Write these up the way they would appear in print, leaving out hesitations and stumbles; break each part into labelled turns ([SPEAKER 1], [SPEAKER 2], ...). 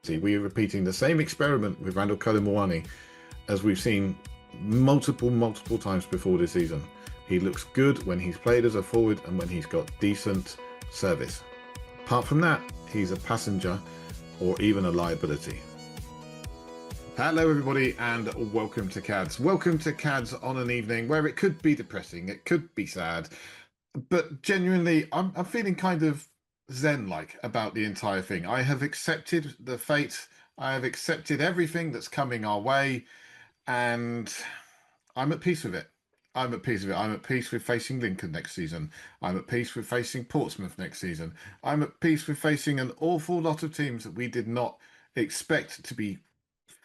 [SPEAKER 1] We are repeating the same experiment with Randall Colomwani as we've seen multiple times before this season. He looks good when he's played as a forward and when he's got decent service. Apart from that, he's a passenger or even a liability. Hello everybody and welcome to CADS. Welcome to CADS on an evening where it could be depressing, it could be sad, but genuinely I'm feeling kind of zen-like about the entire thing. I have accepted the fate, I have accepted everything that's coming our way, and I'm at peace with it. I'm at peace with it. I'm at peace with facing Lincoln next season. I'm at peace with facing Portsmouth next season. I'm at peace with facing an awful lot of teams that we did not expect to be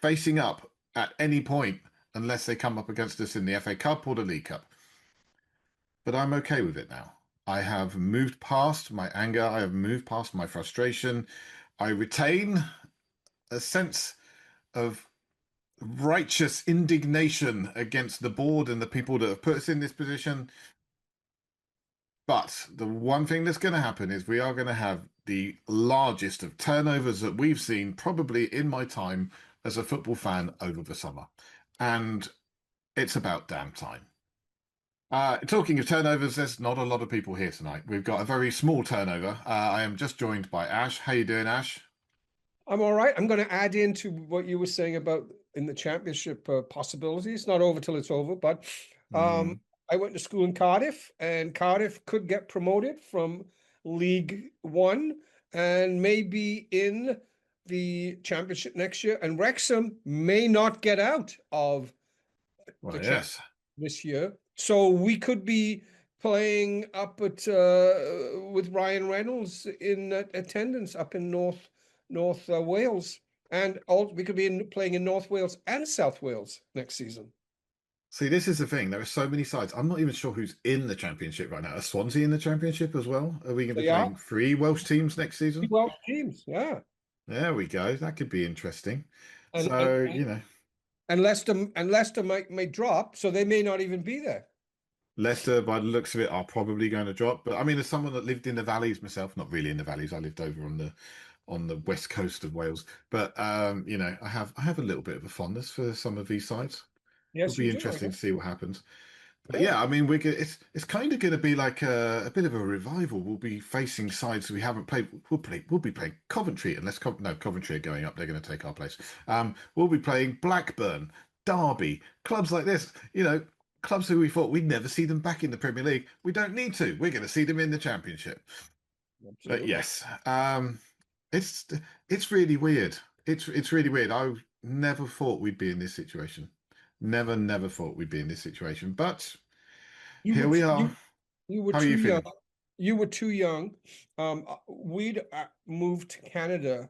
[SPEAKER 1] facing up at any point unless they come up against us in the FA Cup or the League Cup. But I'm okay with it now. I have moved past my anger. I have moved past my frustration. I retain a sense of righteous indignation against the board and the people that have put us in this position. But the one thing that's going to happen is we are going to have the largest of turnovers that we've seen probably in my time as a football fan over the summer. And it's about damn time. Talking of turnovers, there's not a lot of people here tonight. We've got a very small turnover. I am just joined by Ash. How you doing, Ash?
[SPEAKER 2] I'm all right. I'm going to add into what you were saying about in the championship possibilities. It's not over till it's over, but I went to school in Cardiff, and Cardiff could get promoted from League One and maybe in the championship next year. And Wrexham may not get out of the championship this year. So we could be playing up at with Ryan Reynolds in attendance up in North Wales, and we could be playing in North Wales and South Wales next season.
[SPEAKER 1] See, this is the thing. There are so many sides. I'm not even sure who's in the championship right now. Are Swansea in the championship as well? Are we going to be playing 3 Welsh teams next season?
[SPEAKER 2] 3 Welsh teams, yeah.
[SPEAKER 1] There we go. That could be interesting.
[SPEAKER 2] And Leicester may drop, so they may not even be there.
[SPEAKER 1] Leicester, by the looks of it, are probably going to drop. But I mean, as someone that lived in the valleys myself, not really in the valleys, I lived over on the west coast of Wales. But I have a little bit of a fondness for some of these sides.
[SPEAKER 2] Yes,
[SPEAKER 1] It'll be interesting to see what happens. But yeah, I mean, it's kind of going to be like a bit of a revival. We'll be facing sides we haven't played. We'll be playing Coventry, unless Coventry are going up. They're going to take our place. We'll be playing Blackburn, Derby, clubs like this. Clubs who we thought we'd never see them back in the Premier League. We don't need to. We're going to see them in the Championship. Absolutely. But yes, it's really weird. It's really weird. I never thought we'd be in this situation. Never thought we'd be in this situation. But here we are.
[SPEAKER 2] How are you feeling? You were too young. We'd moved to Canada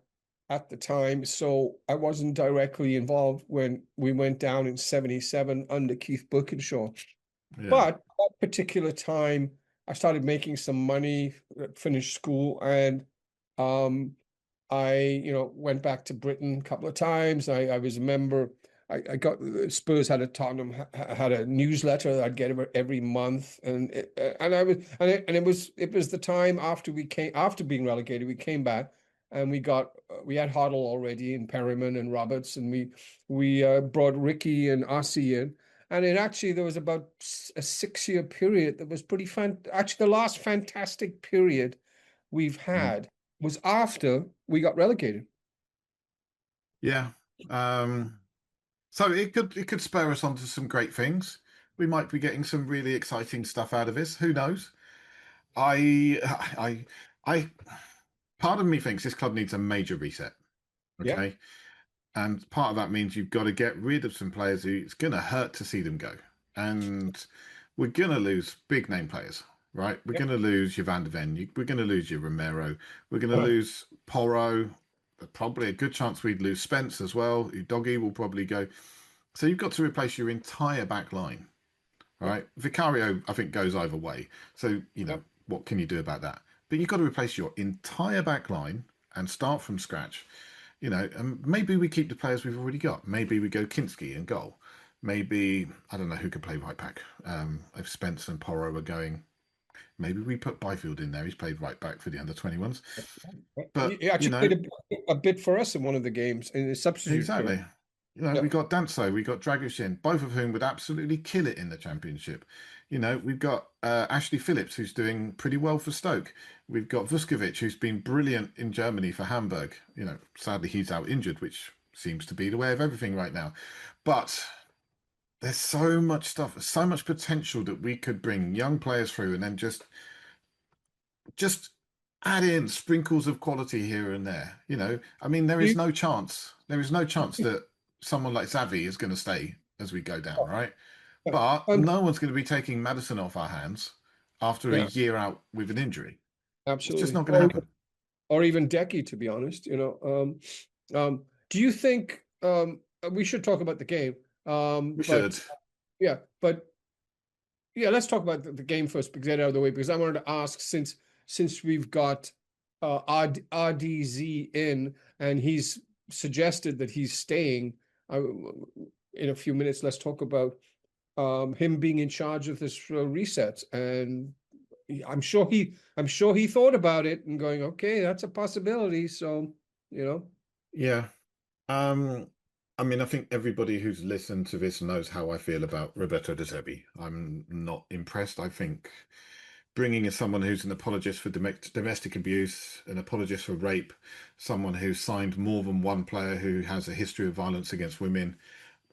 [SPEAKER 2] at the time, so I wasn't directly involved when we went down in '77 under Keith Birkinshaw. Yeah. But at that particular time, I started making some money, finished school, and I went back to Britain a couple of times. I was a member. I got Spurs had a newsletter that I'd get every month, and it was the time after being relegated, we came back. And we had Hoddle already in Perryman and Roberts, and we brought Ricky and Ossie in. And there was about a 6-year period that was pretty fun. Actually, the last fantastic period we've had was after we got relegated.
[SPEAKER 1] Yeah. So it could spur us on to some great things. We might be getting some really exciting stuff out of this. Who knows? Part of me thinks this club needs a major reset. Okay. Yeah. And part of that means you've got to get rid of some players who it's going to hurt to see them go. And we're going to lose big name players, right? We're going to lose your Van der Ven. We're going to lose your Romero. We're going to lose Porro. Probably a good chance we'd lose Spence as well. Doggy will probably go. So you've got to replace your entire back line, right? Vicario, I think, goes either way. So, what can you do about that? But you've got to replace your entire back line and start from scratch. And maybe we keep the players we've already got. Maybe we go Kinski in goal. Maybe, I don't know who could play right back. If Spence and Porro are going. Maybe we put Byfield in there. He's played right back for the under-21s. But,
[SPEAKER 2] He actually played a bit for us in one of the games in the substitute.
[SPEAKER 1] exactly.
[SPEAKER 2] Yeah.
[SPEAKER 1] We got Danso, we got Dragoshin, both of whom would absolutely kill it in the Championship. We've got Ashley Phillips, who's doing pretty well for Stoke. We've got Vuskovic, who's been brilliant in Germany for Hamburg. Sadly, he's out injured, which seems to be the way of everything right now. But there's so much stuff, so much potential that we could bring young players through and then just add in sprinkles of quality here and there. I mean, there is no chance. There is no chance that someone like Xavi is going to stay as we go down, right? But no one's going to be taking Maddison off our hands after a
[SPEAKER 2] Yeah,
[SPEAKER 1] year out with an injury. It's just
[SPEAKER 2] absolutely.
[SPEAKER 1] not going to happen.
[SPEAKER 2] Or even Decky, to be honest. Do you think we should talk about the game?
[SPEAKER 1] We should.
[SPEAKER 2] Yeah, but yeah, let's talk about the game first, because get out of the way. Because I wanted to ask, since we've got RDZ in, and he's suggested that he's staying. In a few minutes, let's talk about him being in charge of this reset. And I'm sure he thought about it and going, okay, that's a possibility. So,
[SPEAKER 1] Yeah. I mean, I think everybody who's listened to this knows how I feel about Roberto De Zerbi. I'm not impressed. I think bringing in someone who's an apologist for domestic abuse, an apologist for rape, someone who's signed more than one player who has a history of violence against women,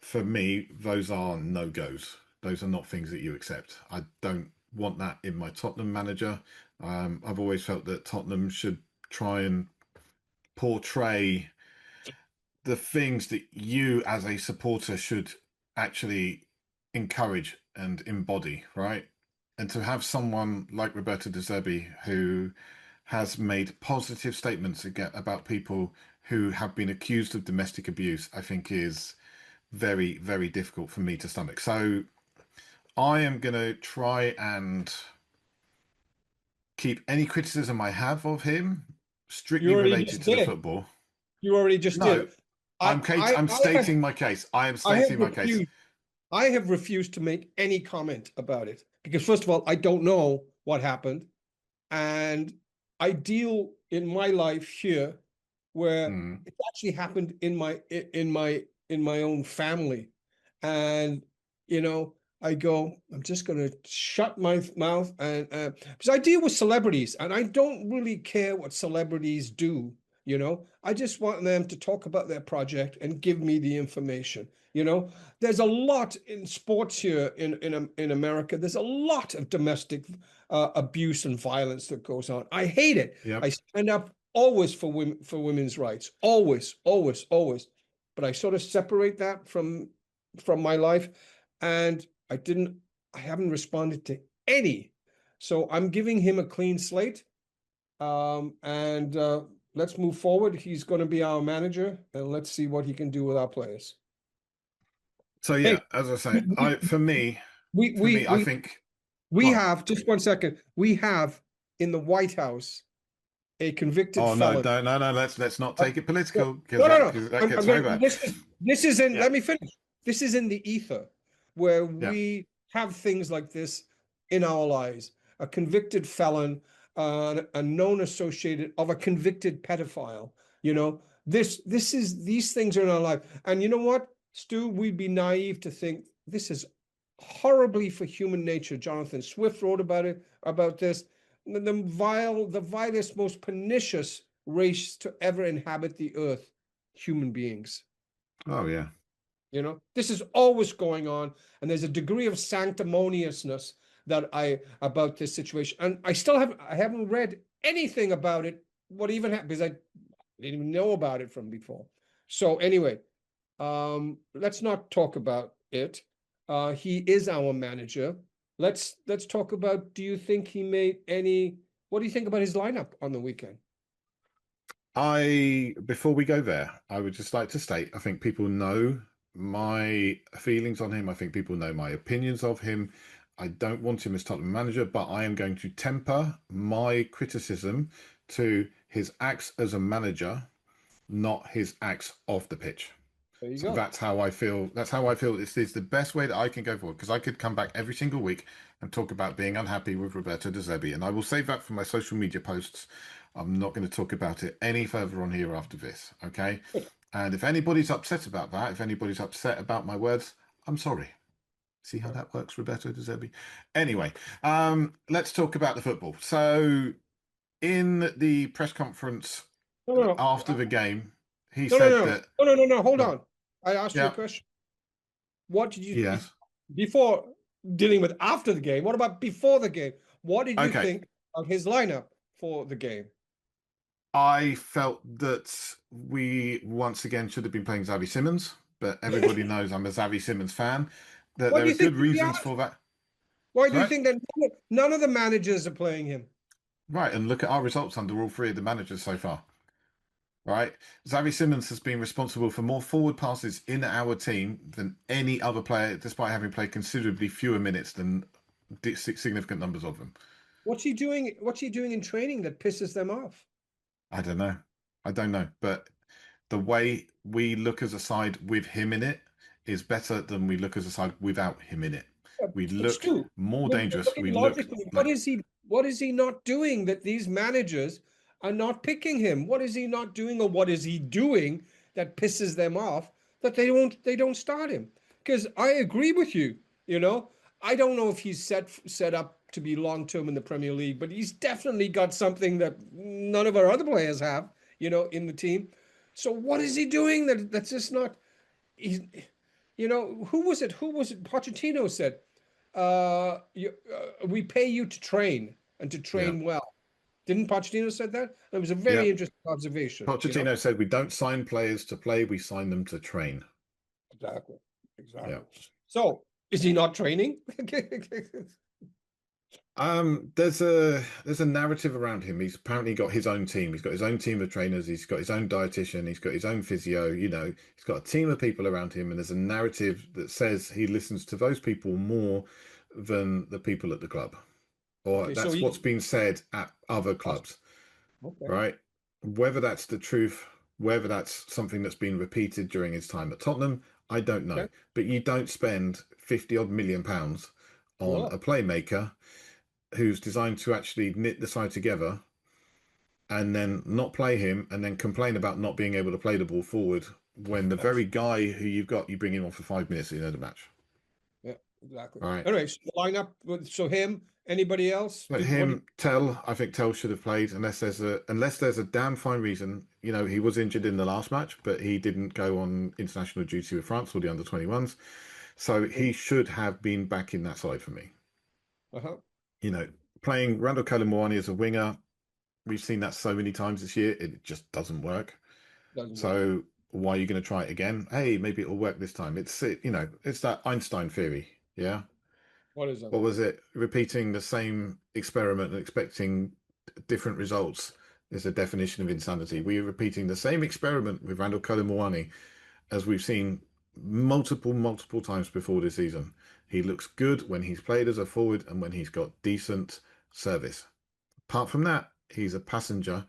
[SPEAKER 1] for me, those are no-goes. Those are not things that you accept. I don't want that in my Tottenham manager. I've always felt that Tottenham should try and portray the things that you as a supporter should actually encourage and embody, right? And to have someone like Roberto De Zerbi, who has made positive statements about people who have been accused of domestic abuse, I think is very, very difficult for me to stomach. So I am going to try and keep any criticism I have of him strictly related to the football.
[SPEAKER 2] You already just did.
[SPEAKER 1] I'm stating my case. I am stating my case.
[SPEAKER 2] I have refused to make any comment about it because, first of all, I don't know what happened, and I deal in my life here where it actually happened in my own family, and I go, I'm just going to shut my mouth, and because I deal with celebrities, and I don't really care what celebrities do. I just want them to talk about their project and give me the information. There's a lot in sports here in America. There's a lot of domestic abuse and violence that goes on. I hate it.
[SPEAKER 1] Yep.
[SPEAKER 2] I stand up always for women's rights, always, always, always. But I sort of separate that from my life, and I haven't responded to any. So I'm giving him a clean slate, and let's move forward. He's going to be our manager, and let's see what he can do with our players.
[SPEAKER 1] So yeah, as I say, I think
[SPEAKER 2] we have just 1 second. We have in the White House a convicted felon.
[SPEAKER 1] No. Let's not take it political because
[SPEAKER 2] No.
[SPEAKER 1] that gets very bad.
[SPEAKER 2] This is in. Let me finish. This is in the ether, where we have things like this in our lives. A convicted felon, a known associated of a convicted pedophile. These things are in our life. And you know what, Stu? We'd be naive to think this is horribly for human nature. Jonathan Swift wrote about this. The vilest, most pernicious race to ever inhabit the earth, human beings.
[SPEAKER 1] Oh yeah.
[SPEAKER 2] This is always going on, and there's a degree of sanctimoniousness about this situation, and I haven't read anything about it. What even happened? Because I didn't even know about it from before. So anyway, let's not talk about it. He is our manager. Let's talk about. Do you think he made any? What do you think about his lineup on the weekend?
[SPEAKER 1] Before we go there, I would just like to state, I think people know my feelings on him. I think people know my opinions of him. I don't want him as Tottenham manager, but I am going to temper my criticism to his acts as a manager, not his acts off the pitch.
[SPEAKER 2] There you
[SPEAKER 1] So
[SPEAKER 2] go.
[SPEAKER 1] that's how I feel. That's how I feel. This is the best way that I can go forward because I could come back every single week and talk about being unhappy with Roberto De Zerbi, and I will save that for my social media posts. I'm not going to talk about it any further on here after this. Okay.
[SPEAKER 2] Good.
[SPEAKER 1] And if anybody's upset about that, if anybody's upset about my words, I'm sorry. See how
[SPEAKER 2] Okay.
[SPEAKER 1] that works, Roberto De Zerbi? Anyway, let's talk about the football. So, in the press conference
[SPEAKER 2] No, no, no.
[SPEAKER 1] after the game, he
[SPEAKER 2] No, no,
[SPEAKER 1] said
[SPEAKER 2] no,
[SPEAKER 1] that,
[SPEAKER 2] no, no, no, no. Hold
[SPEAKER 1] well,
[SPEAKER 2] on. I asked you a
[SPEAKER 1] yeah,
[SPEAKER 2] question. What did you
[SPEAKER 1] yes.
[SPEAKER 2] before dealing with after the game? What about before the game? What did you
[SPEAKER 1] Okay.
[SPEAKER 2] think of his lineup for the game?
[SPEAKER 1] I felt that we once again should have been playing Xavi Simmons, but everybody knows I'm a Xavi Simmons fan. That
[SPEAKER 2] What
[SPEAKER 1] there
[SPEAKER 2] do
[SPEAKER 1] are
[SPEAKER 2] you think
[SPEAKER 1] good
[SPEAKER 2] he
[SPEAKER 1] reasons
[SPEAKER 2] has?
[SPEAKER 1] for that.
[SPEAKER 2] Why do you
[SPEAKER 1] Right?
[SPEAKER 2] think that none of the managers are playing him?
[SPEAKER 1] Right. And look at our results under all three of the managers so far. Right? Xavi Simmons has been responsible for more forward passes in our team than any other player, despite having played considerably fewer minutes than significant numbers of them.
[SPEAKER 2] What's he doing? What's he doing in training that pisses them off?
[SPEAKER 1] I don't know. I don't know. But the way we look as a side with him in it is better than we look as a side without him in it. We
[SPEAKER 2] But
[SPEAKER 1] look
[SPEAKER 2] Stu,
[SPEAKER 1] more
[SPEAKER 2] but
[SPEAKER 1] dangerous.
[SPEAKER 2] looking
[SPEAKER 1] We look
[SPEAKER 2] logically,
[SPEAKER 1] like
[SPEAKER 2] what is he not doing that these managers are not picking him? What is he not doing, or what is he doing that pisses them off that they don't start him? Because I agree with you, you know. I don't know if he's set up to be long term in the Premier League, but he's definitely got something that none of our other players have, in the team. So what is he doing that's just not he's who was it? Who was it? Pochettino said, we pay you to train and to
[SPEAKER 1] yeah,
[SPEAKER 2] train well. Didn't Pochettino said that? It was a
[SPEAKER 1] yeah.
[SPEAKER 2] very interesting observation.
[SPEAKER 1] Pochettino said we don't sign players to play, we sign them to train.
[SPEAKER 2] Exactly.
[SPEAKER 1] Yeah.
[SPEAKER 2] Exactly. So is he not training?
[SPEAKER 1] There's a narrative around him. He's apparently got his own team. He's got his own team of trainers. He's got his own dietitian. He's got his own physio. He's got a team of people around him, and there's a narrative that says he listens to those people more than the people at the club, or
[SPEAKER 2] Okay, so
[SPEAKER 1] that's what's
[SPEAKER 2] he
[SPEAKER 1] been said at other clubs,
[SPEAKER 2] okay.
[SPEAKER 1] right? Whether that's the truth, whether that's something that's been repeated during his time at Tottenham, I don't know.
[SPEAKER 2] Okay.
[SPEAKER 1] But you don't spend 50 odd million pounds on
[SPEAKER 2] Well,
[SPEAKER 1] a playmaker who's designed to actually knit the side together and then not play him and then complain about not being able to play the ball forward when the very guy who you've got, you bring him on for 5 minutes at the end of the match.
[SPEAKER 2] yeah, exactly.
[SPEAKER 1] All right.
[SPEAKER 2] Anyway, so the lineup so him, anybody else?
[SPEAKER 1] But I think Tell should have played unless there's a damn fine reason. He was injured in the last match, but he didn't go on international duty with France or the under 21s. So he should have been back in that side for me.
[SPEAKER 2] Uh-huh.
[SPEAKER 1] You know, Playing Randall Colomwani as a winger, we've seen that so many times this year. It just doesn't work.
[SPEAKER 2] Doesn't work.
[SPEAKER 1] So why are you going to try it again? Hey, maybe it'll work this time. It's that Einstein theory. Yeah.
[SPEAKER 2] What is that?
[SPEAKER 1] What was it? Repeating the same experiment and expecting different results is a definition of insanity. We are repeating the same experiment with Randall Colomwani as we've seen multiple times before this season. He looks good when he's played as a forward and when he's got decent service. Apart from that, he's a passenger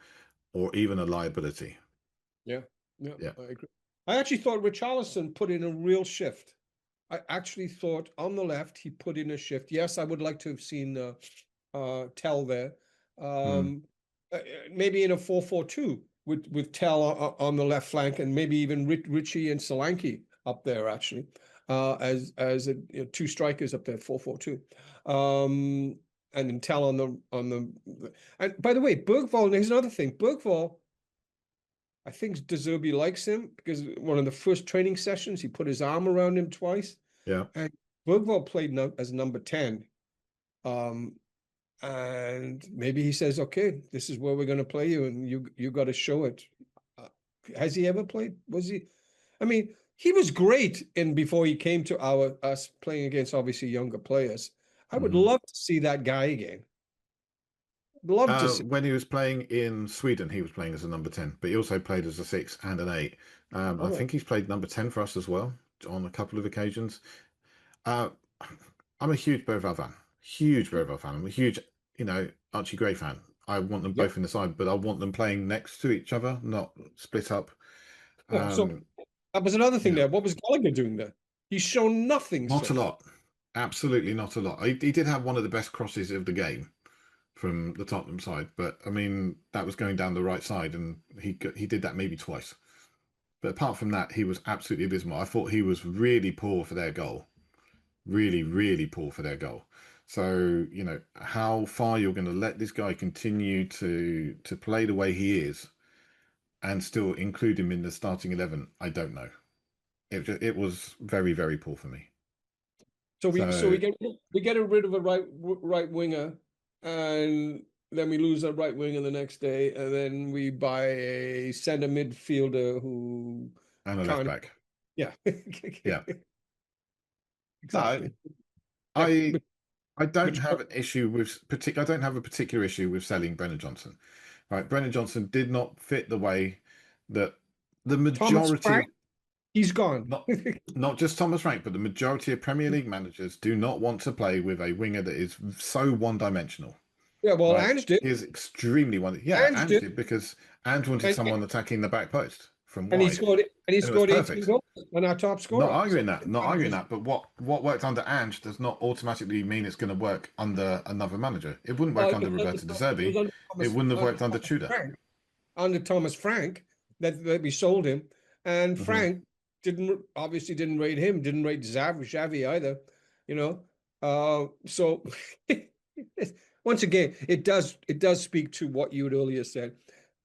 [SPEAKER 1] or even a liability.
[SPEAKER 2] Yeah, yeah,
[SPEAKER 1] Yeah.
[SPEAKER 2] I agree. I actually thought Richarlison put in a real shift. I actually thought on the left he put in a shift. Yes, I would like to have seen Tell there.
[SPEAKER 1] Hmm.
[SPEAKER 2] Um, Maybe in a 4-4-2 with Tell on the left flank and maybe even Richie and Solanke up there actually as two strikers up there 4-4-2. And then Tell on the and by the way, Bergvall, here's another thing. Bergvall, I think De Zerbi likes him because one of the first training sessions, he put his arm around him twice.
[SPEAKER 1] Yeah.
[SPEAKER 2] And Bergvall played as number 10. And maybe he says, okay, this is where we're going to play you, and you got to show it. Has he ever played? Was he? I mean, he was great before he came to us playing against obviously younger players. I would
[SPEAKER 1] Hmm.
[SPEAKER 2] love to see that guy again. Love to see.
[SPEAKER 1] When he was playing in Sweden, he was playing as a number 10, but he also played as a 6 and an 8. I
[SPEAKER 2] Okay.
[SPEAKER 1] think he's played number 10 for us as well on a couple of occasions. Uh, I'm a huge Bergvall fan. Huge Bergvall fan. I'm a huge, Archie Gray fan. I want them
[SPEAKER 2] Yep.
[SPEAKER 1] both in the side, but I want them playing next to each other, not split up.
[SPEAKER 2] Yeah. So
[SPEAKER 1] Um,
[SPEAKER 2] That was another
[SPEAKER 1] You
[SPEAKER 2] thing
[SPEAKER 1] know,
[SPEAKER 2] there. What was Gallagher doing there? He's shown nothing
[SPEAKER 1] not
[SPEAKER 2] so
[SPEAKER 1] a
[SPEAKER 2] far.
[SPEAKER 1] lot. Absolutely not a lot. He did have one of the best crosses of the game from the Tottenham side, but I mean that was going down the right side, and he did that maybe twice. But apart from that, he was absolutely abysmal. I thought he was really poor for their goal. Really, really poor for their goal. So, you know, how far you're going to let this guy continue to play the way he is and still include him in the starting 11, I don't know. It was very, very poor for me.
[SPEAKER 2] So we
[SPEAKER 1] So,
[SPEAKER 2] get rid of a right winger, and then we lose a right winger the next day, and then we buy a center midfielder who
[SPEAKER 1] and a left
[SPEAKER 2] can't.
[SPEAKER 1] back.
[SPEAKER 2] Yeah,
[SPEAKER 1] Yeah. No,
[SPEAKER 2] exactly. Yeah,
[SPEAKER 1] I don't
[SPEAKER 2] which
[SPEAKER 1] have an issue with I don't have a particular issue with selling Brennan Johnson. Right, Brennan Johnson did not fit the way that the
[SPEAKER 2] Thomas
[SPEAKER 1] majority
[SPEAKER 2] Frank,
[SPEAKER 1] of
[SPEAKER 2] he's gone.
[SPEAKER 1] not not just Thomas Frank, but the majority of Premier League managers do not want to play with a winger that is so one-dimensional.
[SPEAKER 2] Yeah, well,
[SPEAKER 1] Right,
[SPEAKER 2] Ange did.
[SPEAKER 1] he is extremely one. Yeah,
[SPEAKER 2] Ange
[SPEAKER 1] Ange
[SPEAKER 2] did,
[SPEAKER 1] did because Ange wanted
[SPEAKER 2] and
[SPEAKER 1] someone attacking the back post from
[SPEAKER 2] and he
[SPEAKER 1] wide,
[SPEAKER 2] scored and he
[SPEAKER 1] and it was
[SPEAKER 2] scored 18
[SPEAKER 1] perfect.
[SPEAKER 2] goals and our top
[SPEAKER 1] Not
[SPEAKER 2] scorer. So
[SPEAKER 1] arguing that, not arguing that. But what worked under Ange does not automatically mean it's going to work under another manager. It wouldn't
[SPEAKER 2] well,
[SPEAKER 1] work under Roberto De
[SPEAKER 2] it was
[SPEAKER 1] Zerbi.
[SPEAKER 2] under
[SPEAKER 1] It wouldn't have worked under
[SPEAKER 2] Thomas
[SPEAKER 1] Tudor.
[SPEAKER 2] Frank, under Thomas Frank that we sold him, and
[SPEAKER 1] Hmm.
[SPEAKER 2] Frank didn't rate him, didn't rate Xavi either, you know. So once again, it does speak to what you had earlier said,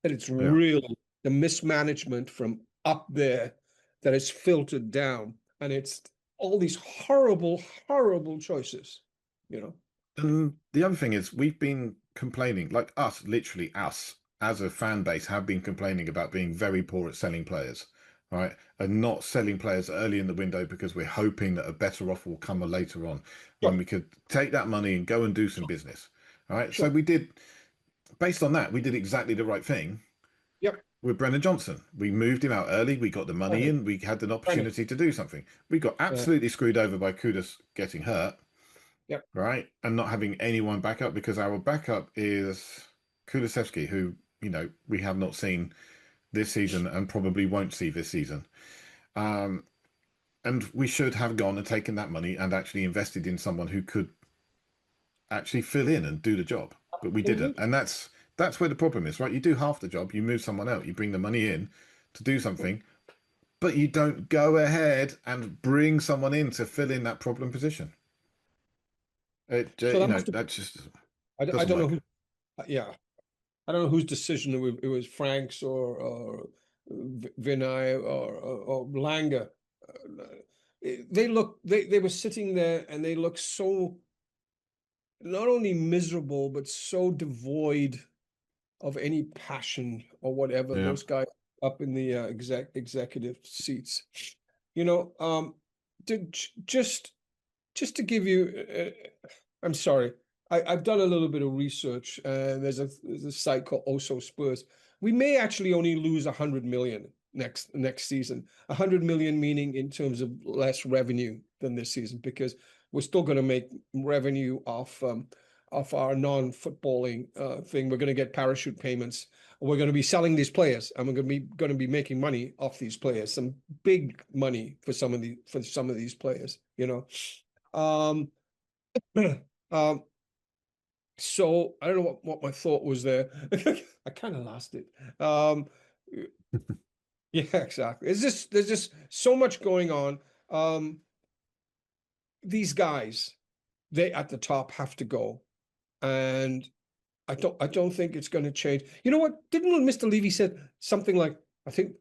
[SPEAKER 2] that it's
[SPEAKER 1] Yeah.
[SPEAKER 2] really the mismanagement from up there that is filtered down, and it's all these horrible, horrible choices, you know.
[SPEAKER 1] And the other thing is, we've been complaining, like us, literally us, as a fan base, have been complaining about being very poor at selling players, right? And not selling players early in the window because we're hoping that a better offer will come later on when
[SPEAKER 2] Sure,
[SPEAKER 1] we could take that money and go and do some
[SPEAKER 2] sure,
[SPEAKER 1] business. All right. So
[SPEAKER 2] sure.
[SPEAKER 1] we did, based on that, we did exactly the right thing
[SPEAKER 2] Yep.
[SPEAKER 1] with Brennan Johnson. We moved him out early. We got the money
[SPEAKER 2] Brennan,
[SPEAKER 1] in. We had an
[SPEAKER 2] Brennan.
[SPEAKER 1] opportunity to do something. We got
[SPEAKER 2] Yeah.
[SPEAKER 1] absolutely screwed over by Kudus getting hurt,
[SPEAKER 2] Yep.
[SPEAKER 1] right? And not having anyone back up because our backup is Kulusevski, who, you know, we have not seen this season and probably won't see this season. Um, and we should have gone and taken that money and actually invested in someone who could actually fill in and do the job. But we didn't. And that's where the problem is, right? You do half the job, you move someone out, you bring the money in to do something, but you don't go ahead and bring someone in to fill in that problem position.
[SPEAKER 2] So
[SPEAKER 1] You
[SPEAKER 2] that
[SPEAKER 1] know,
[SPEAKER 2] must have.
[SPEAKER 1] that just
[SPEAKER 2] I
[SPEAKER 1] doesn't
[SPEAKER 2] don't know
[SPEAKER 1] work.
[SPEAKER 2] who. Yeah, I don't know whose decision it was Frank's or Vinay or Langer. They were sitting there and they looked so not only miserable but so devoid of any passion or whatever.
[SPEAKER 1] Yeah.
[SPEAKER 2] Those guys up in the executive seats, you know. To, just just to give you, I'm sorry, I've done a little bit of research. There's a site called Also Spurs. We may actually only lose 100 million next season. 100 million meaning in terms of less revenue than this season, because we're still going to make revenue off our non-footballing thing. We're going to get parachute payments. We're going to be selling these players, and we're going to be making money off these players. Some big money for some of these players, you know. Um, um, so I don't know what my thought was there. I kind of lost it. Yeah, exactly. There's just so much going on. Um, these guys, they at the top have to go, and I don't think it's going to change. You know what? Didn't Mr. Levy said something like, I think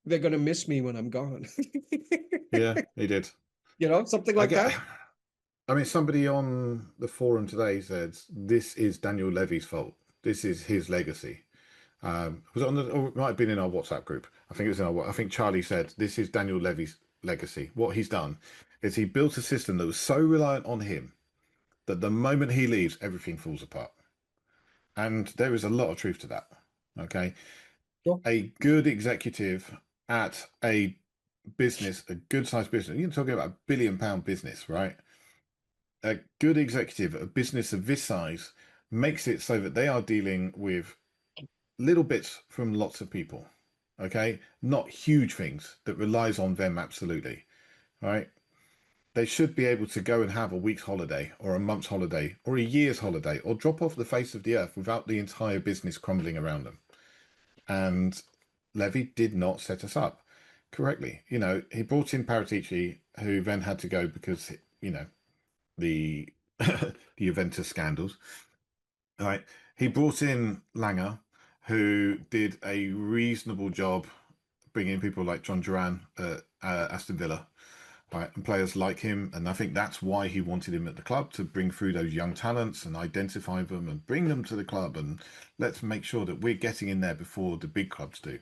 [SPEAKER 2] they're going to miss me when I'm gone.
[SPEAKER 1] Yeah, he did.
[SPEAKER 2] Something
[SPEAKER 1] I
[SPEAKER 2] like
[SPEAKER 1] get.
[SPEAKER 2] that.
[SPEAKER 1] I mean, somebody on the forum today said this is Daniel Levy's fault. This is his legacy. Was it on the? Or it might have been in our WhatsApp group. I think it was in our. I think Charlie said this is Daniel Levy's legacy. What he's done is he built a system that was so reliant on him that the moment he leaves, everything falls apart. And there is a lot of truth to that. Okay,
[SPEAKER 2] Sure.
[SPEAKER 1] a good executive at a business, a good sized business. You're talking about £1 billion business, right? A good executive at a business of this size makes it so that they are dealing with little bits from lots of people. Okay, not huge things that relies on them absolutely. Right? They should be able to go and have a week's holiday or a month's holiday or a year's holiday or drop off the face of the earth without the entire business crumbling around them. And Levy did not set us up correctly. You know, he brought in Paratici, who then had to go because, you know, the the Juventus scandals. Right. He brought in Langer, who did a reasonable job bringing people like John Duran at Aston Villa, right, and players like him. And I think that's why he wanted him at the club, to bring through those young talents and identify them and bring them to the club. And let's make sure that we're getting in there before the big clubs do.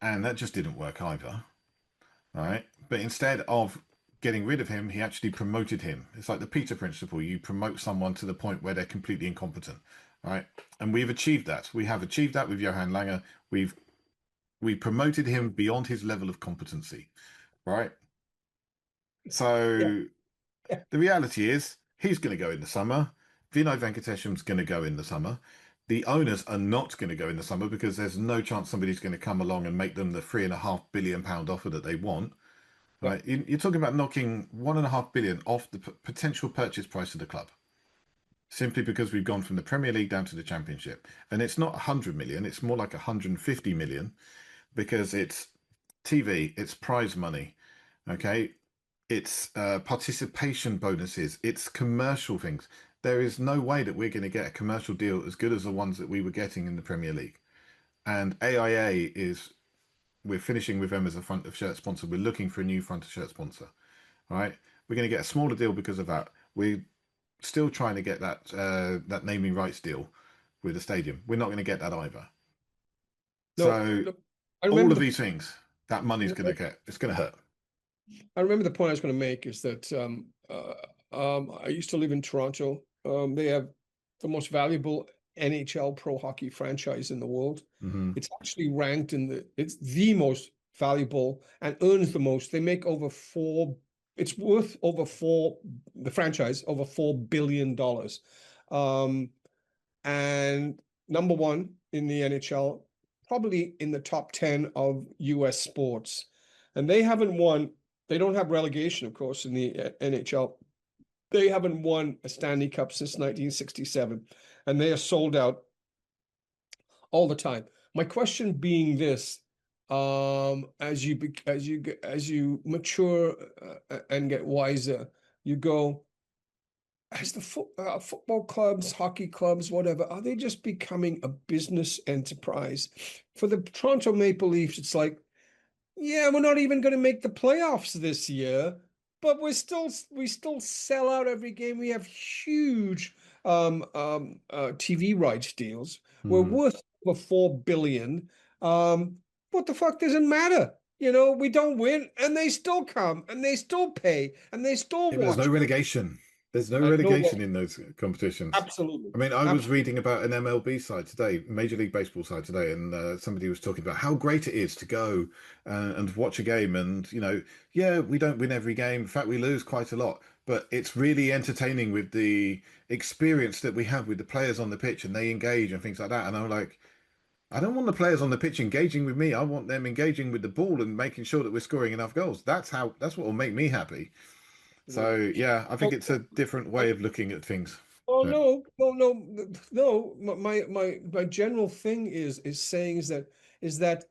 [SPEAKER 1] And that just didn't work either, right? But instead of getting rid of him, he actually promoted him. It's like the Peter principle. You promote someone to the point where they're completely incompetent, right? And we've achieved that. We have achieved that with Johan Langer. We promoted him beyond his level of competency, right?
[SPEAKER 2] Yeah.
[SPEAKER 1] So
[SPEAKER 2] Yeah.
[SPEAKER 1] the reality is he's going to go in the summer. Vinay Venkatesham's going to go in the summer. The owners are not going to go in the summer because there's no chance somebody's going to come along and make them the £3.5 billion offer that they want.
[SPEAKER 2] Yeah.
[SPEAKER 1] Right? You're talking about knocking 1.5 billion off the potential purchase price of the club, simply because we've gone from the Premier League down to the Championship, and it's not 100 million; it's more like 150 million, because it's TV, it's prize money, okay, it's participation bonuses, it's commercial things. There is no way that we're going to get a commercial deal as good as the ones that we were getting in the Premier League, and AIA is. We're finishing with them as a front of shirt sponsor. We're looking for a new front of shirt sponsor. All right, we're going to get a smaller deal because of that. We're still trying to get that naming rights deal with the stadium. We're not going to get that either.
[SPEAKER 2] No,
[SPEAKER 1] So
[SPEAKER 2] look, I
[SPEAKER 1] all
[SPEAKER 2] remember
[SPEAKER 1] of these things, that money's going to get, it's going to hurt.
[SPEAKER 2] I remember the point I was going to make is that I used to live in Toronto. They have the most valuable NHL pro hockey franchise in the world.
[SPEAKER 1] Mm-hmm.
[SPEAKER 2] It's actually ranked it's the most valuable and earns the most. They make it's worth the franchise over $4 billion. And number one in the NHL, probably in the top 10 of US sports. And they don't have relegation, of course, in the NHL. They haven't won a Stanley Cup since 1967, and they are sold out all the time. My question being this: as you mature and get wiser, you go, as the football clubs, hockey clubs, whatever, are they just becoming a business enterprise? For the Toronto Maple Leafs, it's like, yeah, we're not even going to make the playoffs this year, but we still sell out every game. We have huge TV rights deals. We're
[SPEAKER 1] Mm-hmm.
[SPEAKER 2] worth over $4 billion. What the fuck doesn't matter? You know, we don't win, and they still come, and they still pay, and they still
[SPEAKER 1] Yeah, but there's no
[SPEAKER 2] watch.
[SPEAKER 1] relegation. There's no
[SPEAKER 2] I know
[SPEAKER 1] relegation
[SPEAKER 2] what.
[SPEAKER 1] in those competitions.
[SPEAKER 2] Absolutely.
[SPEAKER 1] I mean, I was
[SPEAKER 2] Absolutely.
[SPEAKER 1] reading about an MLB side today, Major League Baseball side today, and somebody was talking about how great it is to go and watch a game. And, you know, yeah, we don't win every game. In fact, we lose quite a lot. But it's really entertaining with the experience that we have with the players on the pitch, and they engage and things like that. And I'm like, I don't want the players on the pitch engaging with me. I want them engaging with the ball and making sure that we're scoring enough goals. That's what will make me happy.
[SPEAKER 2] Yeah.
[SPEAKER 1] So yeah, I think
[SPEAKER 2] So,
[SPEAKER 1] it's a different way of looking at things.
[SPEAKER 2] oh
[SPEAKER 1] Yeah.
[SPEAKER 2] no, no, no, no. My general thing is that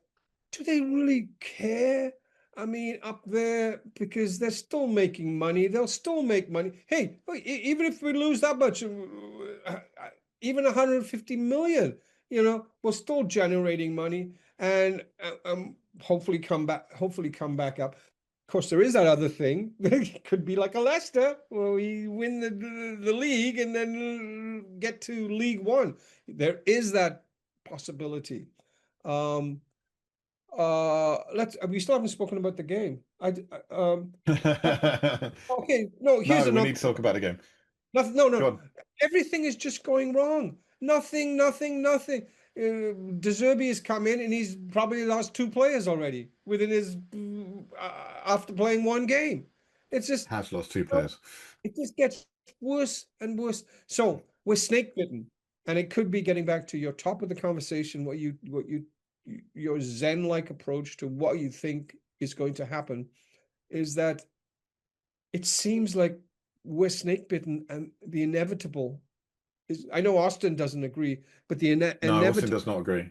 [SPEAKER 2] do they really care? I mean, up there, because they're still making money. They'll still make money. Hey, even if we lose that much, even 150 million, we're still generating money, and hopefully come back up. Of course, there is that other thing. It could be like a Leicester, where we win the league and then get to League One. There is that possibility. We still haven't spoken about the game. Okay, no, here's
[SPEAKER 1] No, we
[SPEAKER 2] another.
[SPEAKER 1] need to talk about the game.
[SPEAKER 2] Nothing, no,
[SPEAKER 1] Go
[SPEAKER 2] no.
[SPEAKER 1] on.
[SPEAKER 2] Everything is just going wrong. Nothing, nothing, nothing. De Zerbi has come in and he's probably lost two players already within his after playing one game. It's just
[SPEAKER 1] Has lost two
[SPEAKER 2] no,
[SPEAKER 1] players.
[SPEAKER 2] it just gets worse and worse. So we're snake bitten, and it could be getting back to your top of the conversation. What you your Zen-like approach to what you think is going to happen, is that it seems like we're snake bitten, and the inevitable is, I know Austin doesn't agree, but the
[SPEAKER 1] No, Austin
[SPEAKER 2] inevitable,
[SPEAKER 1] does not agree.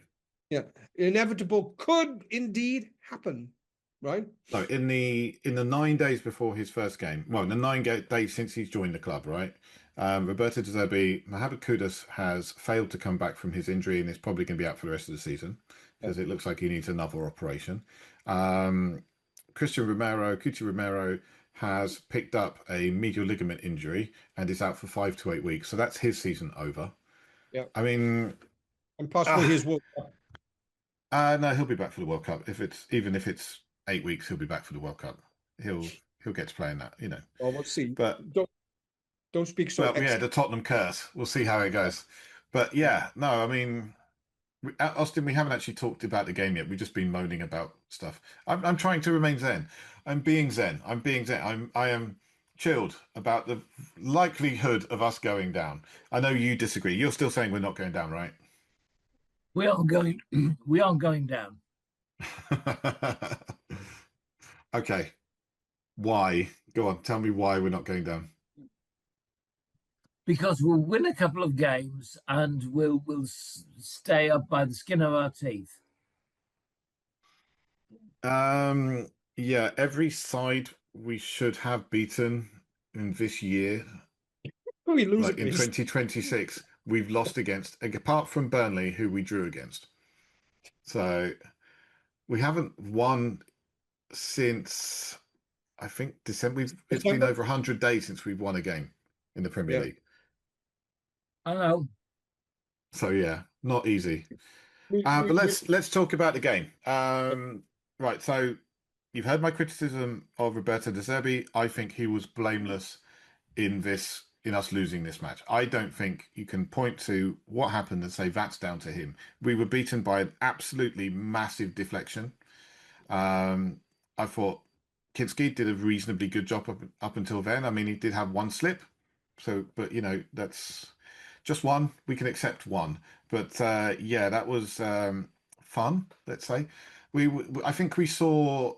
[SPEAKER 2] yeah, inevitable could indeed happen, right?
[SPEAKER 1] No, in the 9 days before his first game, well, in the days since he's joined the club, right? Roberto De Zerbi, Mohamed Kudus has failed to come back from his injury and is probably going to be out for the rest of the season
[SPEAKER 2] Yeah.
[SPEAKER 1] because it looks like he needs another operation. Cuti Romero has picked up a medial ligament injury and is out for 5 to 8 weeks. So that's his season over.
[SPEAKER 2] Yeah,
[SPEAKER 1] I mean,
[SPEAKER 2] and possibly
[SPEAKER 1] uh,
[SPEAKER 2] his World Cup.
[SPEAKER 1] no, he'll be back for the World Cup. Even if it's 8 weeks, he'll be back for the World Cup. He'll get to play in that.
[SPEAKER 2] Well, we'll see.
[SPEAKER 1] But
[SPEAKER 2] Don't speak so.
[SPEAKER 1] well, yeah, the Tottenham curse. We'll see how it goes. But yeah, no, I mean, Austin, we haven't actually talked about the game yet. We've just been moaning about stuff. I'm trying to remain zen. I'm being zen. I'm being zen. I am chilled about the likelihood of us going down. I know you disagree. You're still saying we're not going down, right?
[SPEAKER 3] We aren't going. We aren't going down
[SPEAKER 1] Okay. Why? Go on. Tell me why we're not going down.
[SPEAKER 3] because we'll win a couple of games and we'll stay up by the skin of our teeth.
[SPEAKER 1] Yeah, every side we should have beaten in this year,
[SPEAKER 2] We lose
[SPEAKER 1] like in
[SPEAKER 2] against.
[SPEAKER 1] 2026, we've lost against, apart from Burnley, who we drew against. So we haven't won since, I think, December. It's been over 100 days since we've won a game in the Premier League.
[SPEAKER 3] I know.
[SPEAKER 1] So yeah, not easy. But let's talk about the game. Right, so you've heard my criticism of Roberto De Zerbi. I think he was blameless in us losing this match. I don't think you can point to what happened and say that's down to him. We were beaten by an absolutely massive deflection. I thought Kinski did a reasonably good job up until then. I mean, he did have one slip, but that's just one. We can accept one. But yeah, that was fun. Let's say I think we saw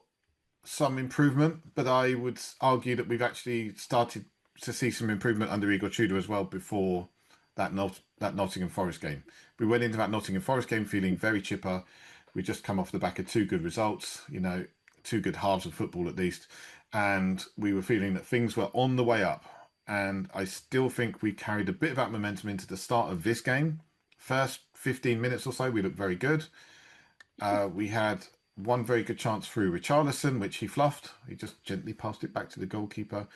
[SPEAKER 1] some improvement, but I would argue that we've actually started to see some improvement under Igor Tudor as well before that Nottingham Forest game. We went into that Nottingham Forest game feeling very chipper. We just come off the back of two good results, two good halves of football at least, and we were feeling that things were on the way up. And I still think we carried a bit of that momentum into the start of this game. First 15 minutes or so, we looked very good. We had one very good chance through Richarlison, which he fluffed. He just gently passed it back to the goalkeeper.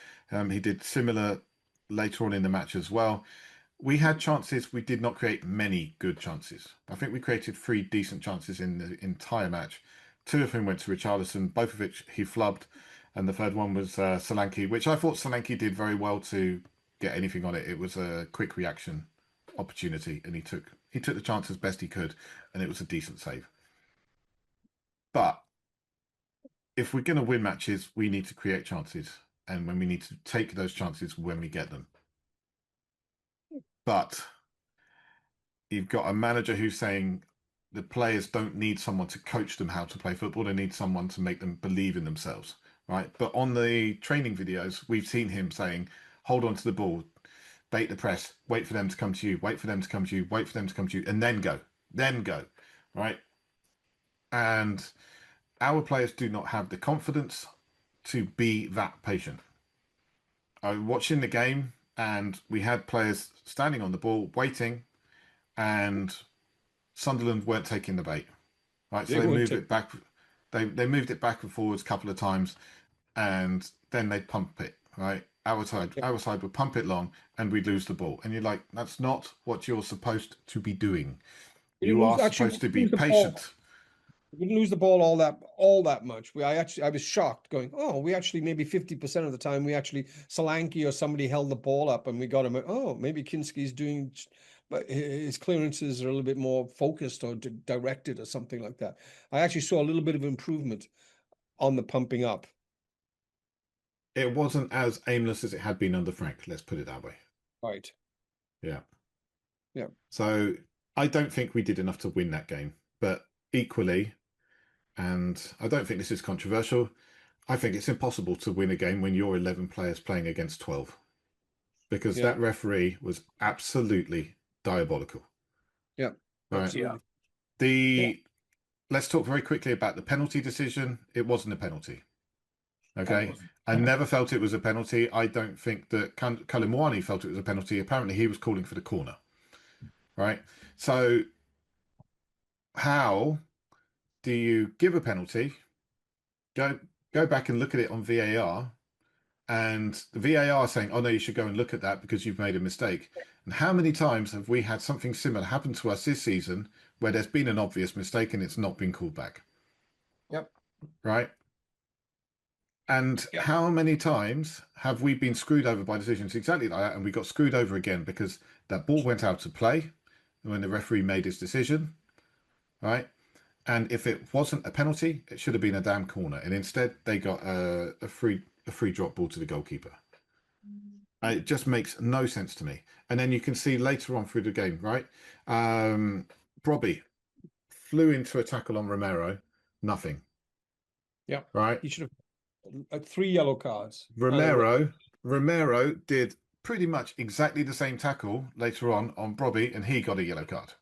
[SPEAKER 1] He did similar later on in the match as well. We had chances. We did not create many good chances. I think we created 3 decent chances in the entire match. 2 of them went to Richarlison, both of which he flubbed. And the third one was Solanke, which I thought Solanke did very well to get anything on it. It was a quick reaction opportunity, and he took the chance as best he could, and it was a decent save. But if we're going to win matches, we need to create chances, and when we need to take those chances when we get them. But you've got a manager who's saying the players don't need someone to coach them how to play football. They need someone to make them believe in themselves, right? But on the training videos, we've seen him saying, hold on to the ball, bait the press, wait for them to come to you, wait for them to come to you, wait for them to come to you, and then go, right? And our players do not have the confidence to be that patient. I was watching the game and we had players standing on the ball waiting, and Sunderland weren't taking the bait. Right, so they moved it back. They moved it back and forwards a couple of times, and then they'd pump it. Right, our side would pump it long, and we'd lose the ball. And you're like, that's not what you're supposed to be doing. You are supposed to be patient.
[SPEAKER 2] We didn't lose the ball all that much. I was shocked, going, oh, we actually maybe 50% of the time Solanke or somebody held the ball up and we got him. Oh, maybe Kinski's doing, but his clearances are a little bit more focused or directed or something like that. I actually saw a little bit of improvement on the pumping up.
[SPEAKER 1] It wasn't as aimless as it had been under Frank. Let's put it that way.
[SPEAKER 2] Right.
[SPEAKER 1] Yeah.
[SPEAKER 2] Yeah.
[SPEAKER 1] So I don't think we did enough to win that game, but equally, and I don't think this is controversial, I think it's impossible to win a game when you're 11 players playing against 12, because
[SPEAKER 2] Yeah.
[SPEAKER 1] that referee was absolutely diabolical.
[SPEAKER 2] Yeah.
[SPEAKER 1] Right.
[SPEAKER 2] Absolutely.
[SPEAKER 1] Let's talk very quickly about the penalty decision. It wasn't a penalty. Okay.
[SPEAKER 3] wasn't.
[SPEAKER 1] I never felt it was a penalty. I don't think that Kalimwani felt it was a penalty. Apparently, he was calling for the corner. Right. So, how do you give a penalty? Go back and look at it on VAR, and the VAR saying, "Oh no, you should go and look at that because you've made a mistake." And how many times have we had something similar happen to us this season where there's been an obvious mistake and it's not been called back?
[SPEAKER 2] Yep.
[SPEAKER 1] Right. And
[SPEAKER 2] Yep.
[SPEAKER 1] how many times have we been screwed over by decisions exactly like that? And we got screwed over again because that ball went out to play when the referee made his decision, right? And if it wasn't a penalty, it should have been a damn corner. And instead, they got a free drop ball to the goalkeeper. It just makes no sense to me. And then you can see later on through the game, right? Brobby flew into a tackle on Romero, nothing.
[SPEAKER 2] Yeah.
[SPEAKER 1] Right.
[SPEAKER 2] He should have 3 yellow cards.
[SPEAKER 1] Romero did pretty much exactly the same tackle later on Brobby, and he got a yellow card.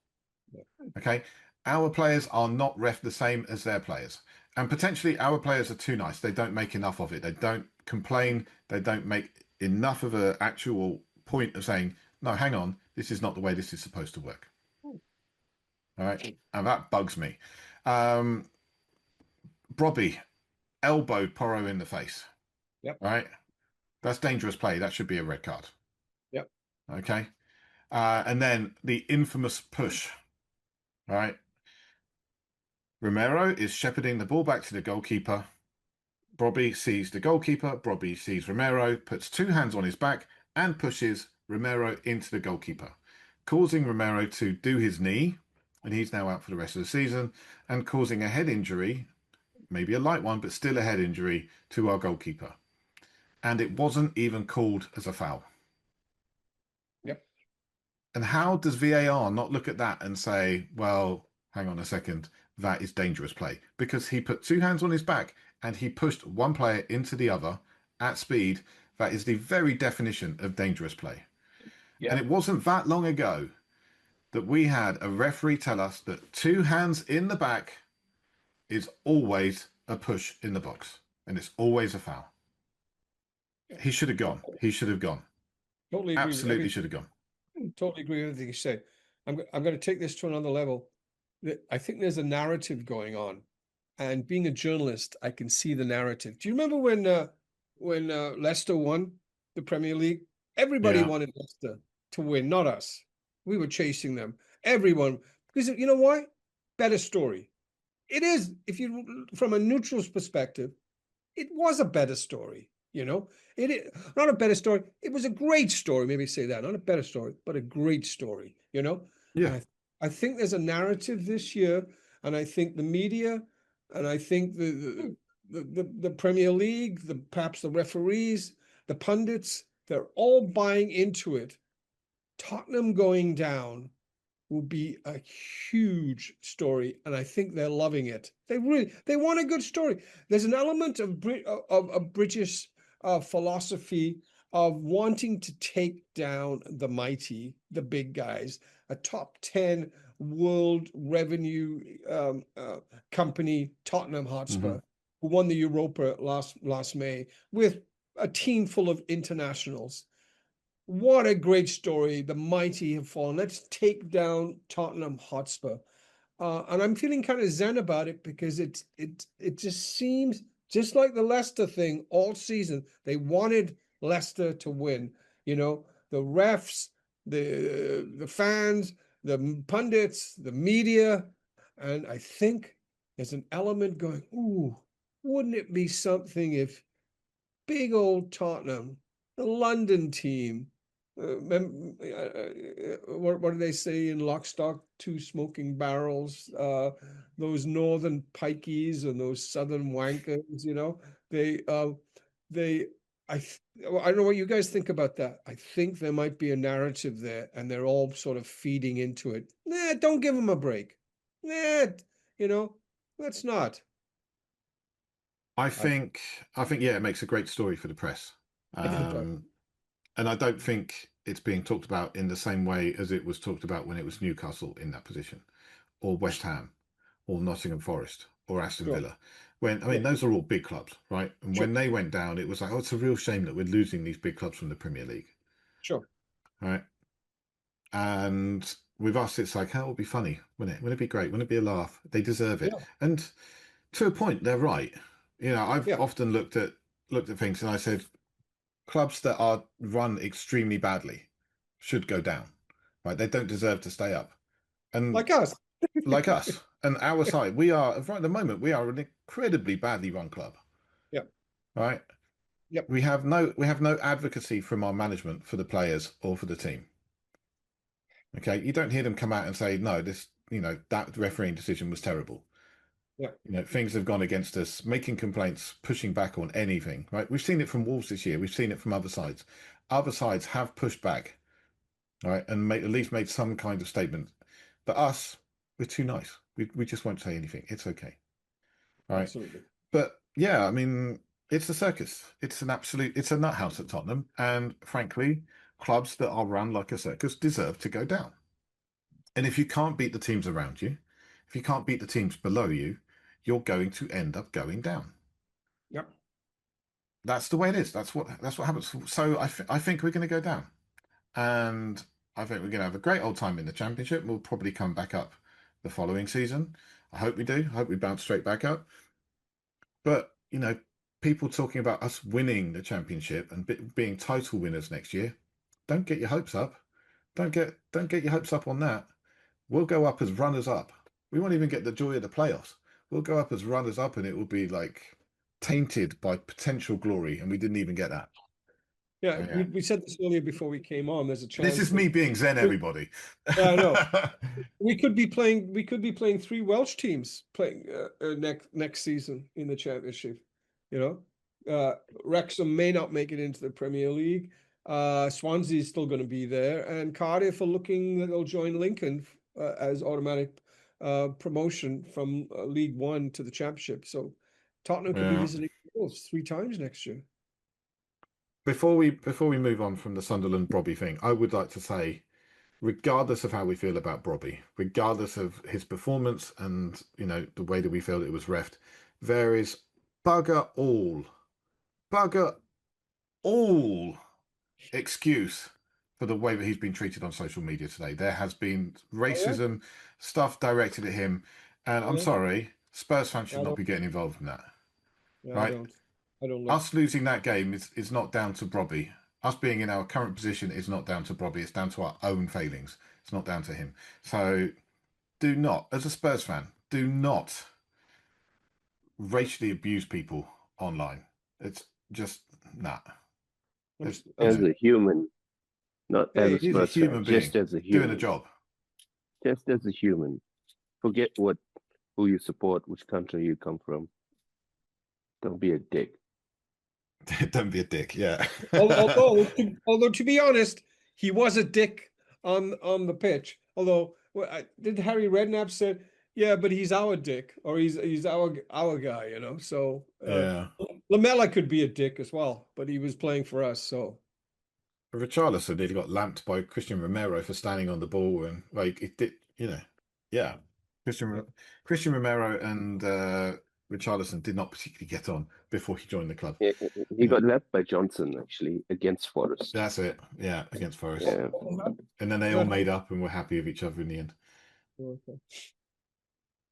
[SPEAKER 2] Yeah.
[SPEAKER 1] Okay. Our players are not ref the same as their players. And potentially our players are too nice. They don't make enough of it. They don't complain. They don't make enough of an actual point of saying, no, hang on, this is not the way this is supposed to work. All right. And that bugs me. Brobby elbowed Porro in the face.
[SPEAKER 2] Yep.
[SPEAKER 1] Right. That's dangerous play. That should be a red card.
[SPEAKER 2] Yep.
[SPEAKER 1] Okay. And then the infamous push. Right. Romero is shepherding the ball back to the goalkeeper. Brobby sees the goalkeeper. Brobby sees Romero, puts 2 hands on his back and pushes Romero into the goalkeeper, causing Romero to do his knee, and he's now out for the rest of the season, and causing a head injury, maybe a light one, but still a head injury to our goalkeeper. And it wasn't even called as a foul.
[SPEAKER 2] Yep.
[SPEAKER 1] And how does VAR not look at that and say, well, hang on a second, that is dangerous play? Because he put 2 hands on his back and he pushed one player into the other at speed. That is the very definition of dangerous play.
[SPEAKER 3] Yeah.
[SPEAKER 1] And it wasn't that long ago that we had a referee tell us that 2 hands in the back is always a push in the box and it's always a foul. He should have gone. He should have gone.
[SPEAKER 2] Totally agree.
[SPEAKER 1] Absolutely should have gone.
[SPEAKER 2] Totally agree with everything you say. I'm going to take this to another level. I think there's a narrative going on, and being a journalist, I can see the narrative. Do you remember when Leicester won the Premier League? Everybody wanted Leicester to win, not us. We were chasing them. Everyone, because you know why? Better story. It is, if you, from a neutral's perspective, it was a better story. You know, it is not a better story. It was a great story. Maybe say that, not a better story, but a great story. You know,
[SPEAKER 1] Yeah.
[SPEAKER 2] I think there's a narrative this year, and I think the media, and I think the Premier League, perhaps the referees, the pundits, they're all buying into it. Tottenham going down will be a huge story, and I think they're loving it. They want a good story. There's an element of British philosophy of wanting to take down the mighty, the big guys, a top 10 world revenue company, Tottenham Hotspur, who won the Europa last May with a team full of internationals. What a great story. The mighty have fallen. Let's take down Tottenham Hotspur. And I'm feeling kind of zen about it because it just seems just like the Leicester thing all season. They wanted Leicester to win. You know, the refs, the fans, the pundits, the media. And I think there's an element going, ooh, wouldn't it be something if big old Tottenham, the London team, what do they say in Lock, Stock, Two Smoking Barrels? Those northern pikeys and those southern wankers, you know, I don't know what you guys think about that. I think there might be a narrative there, and they're all sort of feeding into it. Nah, don't give them a break. Nah, Let's not.
[SPEAKER 1] I think, yeah, it makes a great story for the press. And I don't think it's being talked about in the same way as it was talked about when it was Newcastle in that position, or West Ham, or Nottingham Forest, or Aston
[SPEAKER 2] Sure.
[SPEAKER 1] Villa. When, I mean, those are all big clubs, right? And
[SPEAKER 2] Sure.
[SPEAKER 1] when they went down, it was like, oh, it's a real shame that we're losing these big clubs from the Premier League.
[SPEAKER 2] Sure.
[SPEAKER 1] Right. And with us, it's like, oh, it'll be funny, wouldn't it? Wouldn't it be great? Wouldn't it be a laugh? They deserve it.
[SPEAKER 2] Yeah.
[SPEAKER 1] And to a point, they're right. I've
[SPEAKER 2] Yeah.
[SPEAKER 1] often looked at things and I said, clubs that are run extremely badly should go down. Right? They don't deserve to stay up. And
[SPEAKER 2] Like us.
[SPEAKER 1] like us and our side, we are right at the moment, we are an incredibly badly run club.
[SPEAKER 2] Yep.
[SPEAKER 1] Right.
[SPEAKER 2] Yep.
[SPEAKER 1] We have no advocacy from our management for the players or for the team. Okay. You don't hear them come out and say, no, this, that refereeing decision was terrible.
[SPEAKER 2] Yeah.
[SPEAKER 1] Things have gone against us, making complaints, pushing back on anything, right? We've seen it from Wolves this year. We've seen it from other sides. Other sides have pushed back, right? And at least made some kind of statement. But us, we're too nice. We just won't say anything. It's okay. Right.
[SPEAKER 2] Absolutely.
[SPEAKER 1] But yeah, I mean, it's a circus. It's a nut house at Tottenham. And frankly, clubs that are run like a circus deserve to go down. And if you can't beat the teams around you, if you can't beat the teams below you, you're going to end up going down.
[SPEAKER 2] Yep.
[SPEAKER 1] That's the way it is. That's what happens. So I think we're going to go down. And I think we're going to have a great old time in the Championship. We'll probably come back up the following season. I hope we do. I hope we bounce straight back up. But, people talking about us winning the Championship and being title winners next year, don't get your hopes up. Don't get your hopes up on that. We'll go up as runners up. We won't even get the joy of the playoffs. We'll go up as runners up and it will be like tainted by potential glory. And we didn't even get that.
[SPEAKER 2] Yeah. We said this earlier before we came on. There's a chance.
[SPEAKER 1] This is me being Zen, everybody.
[SPEAKER 2] Yeah, I know. We could be playing 3 Welsh teams playing next season in the Championship. Wrexham may not make it into the Premier League. Swansea is still going to be there, and Cardiff are looking that they'll join Lincoln as automatic promotion from League One to the Championship. So Tottenham could be visiting Wolves 3 times next year.
[SPEAKER 1] Before we move on from the Sunderland Brobby thing, I would like to say, regardless of how we feel about Brobby, regardless of his performance and the way that we feel it was reffed, there is bugger all excuse for the way that he's been treated on social media today. There has been racism stuff directed at him, and I'm sorry, Spurs fans should not be getting involved in that.
[SPEAKER 2] Yeah,
[SPEAKER 1] right?
[SPEAKER 2] I don't know.
[SPEAKER 1] Us losing that game is not down to Brobby. Us being in our current position is not down to Brobby. It's down to our own failings. It's not down to him. So do not, as a Spurs fan, do not racially abuse people online. It's just not.
[SPEAKER 4] As a human, not as a
[SPEAKER 1] He's a
[SPEAKER 4] Spurs
[SPEAKER 1] human
[SPEAKER 4] fan,
[SPEAKER 1] being
[SPEAKER 4] just as a human.
[SPEAKER 1] doing a job.
[SPEAKER 4] Just as a human. Forget who you support, which country you come from. Don't be a dick.
[SPEAKER 1] Don't be a dick, yeah.
[SPEAKER 2] although to be honest, he was a dick on the pitch. Although did Harry Redknapp said, yeah, but he's our dick, or he's our guy, So
[SPEAKER 1] yeah,
[SPEAKER 2] Lamella could be a dick as well, but he was playing for us, so.
[SPEAKER 1] Richarlison nearly got lamped by Christian Romero for standing on the ball, and it did, yeah. Christian Romero and Richarlison did not particularly get on before he joined the club.
[SPEAKER 4] Yeah, he got lapped by Johnson actually against Forest.
[SPEAKER 1] That's it. Yeah, against Forest.
[SPEAKER 4] Yeah.
[SPEAKER 1] And then they all made up and were happy with each other in the end.
[SPEAKER 2] Okay.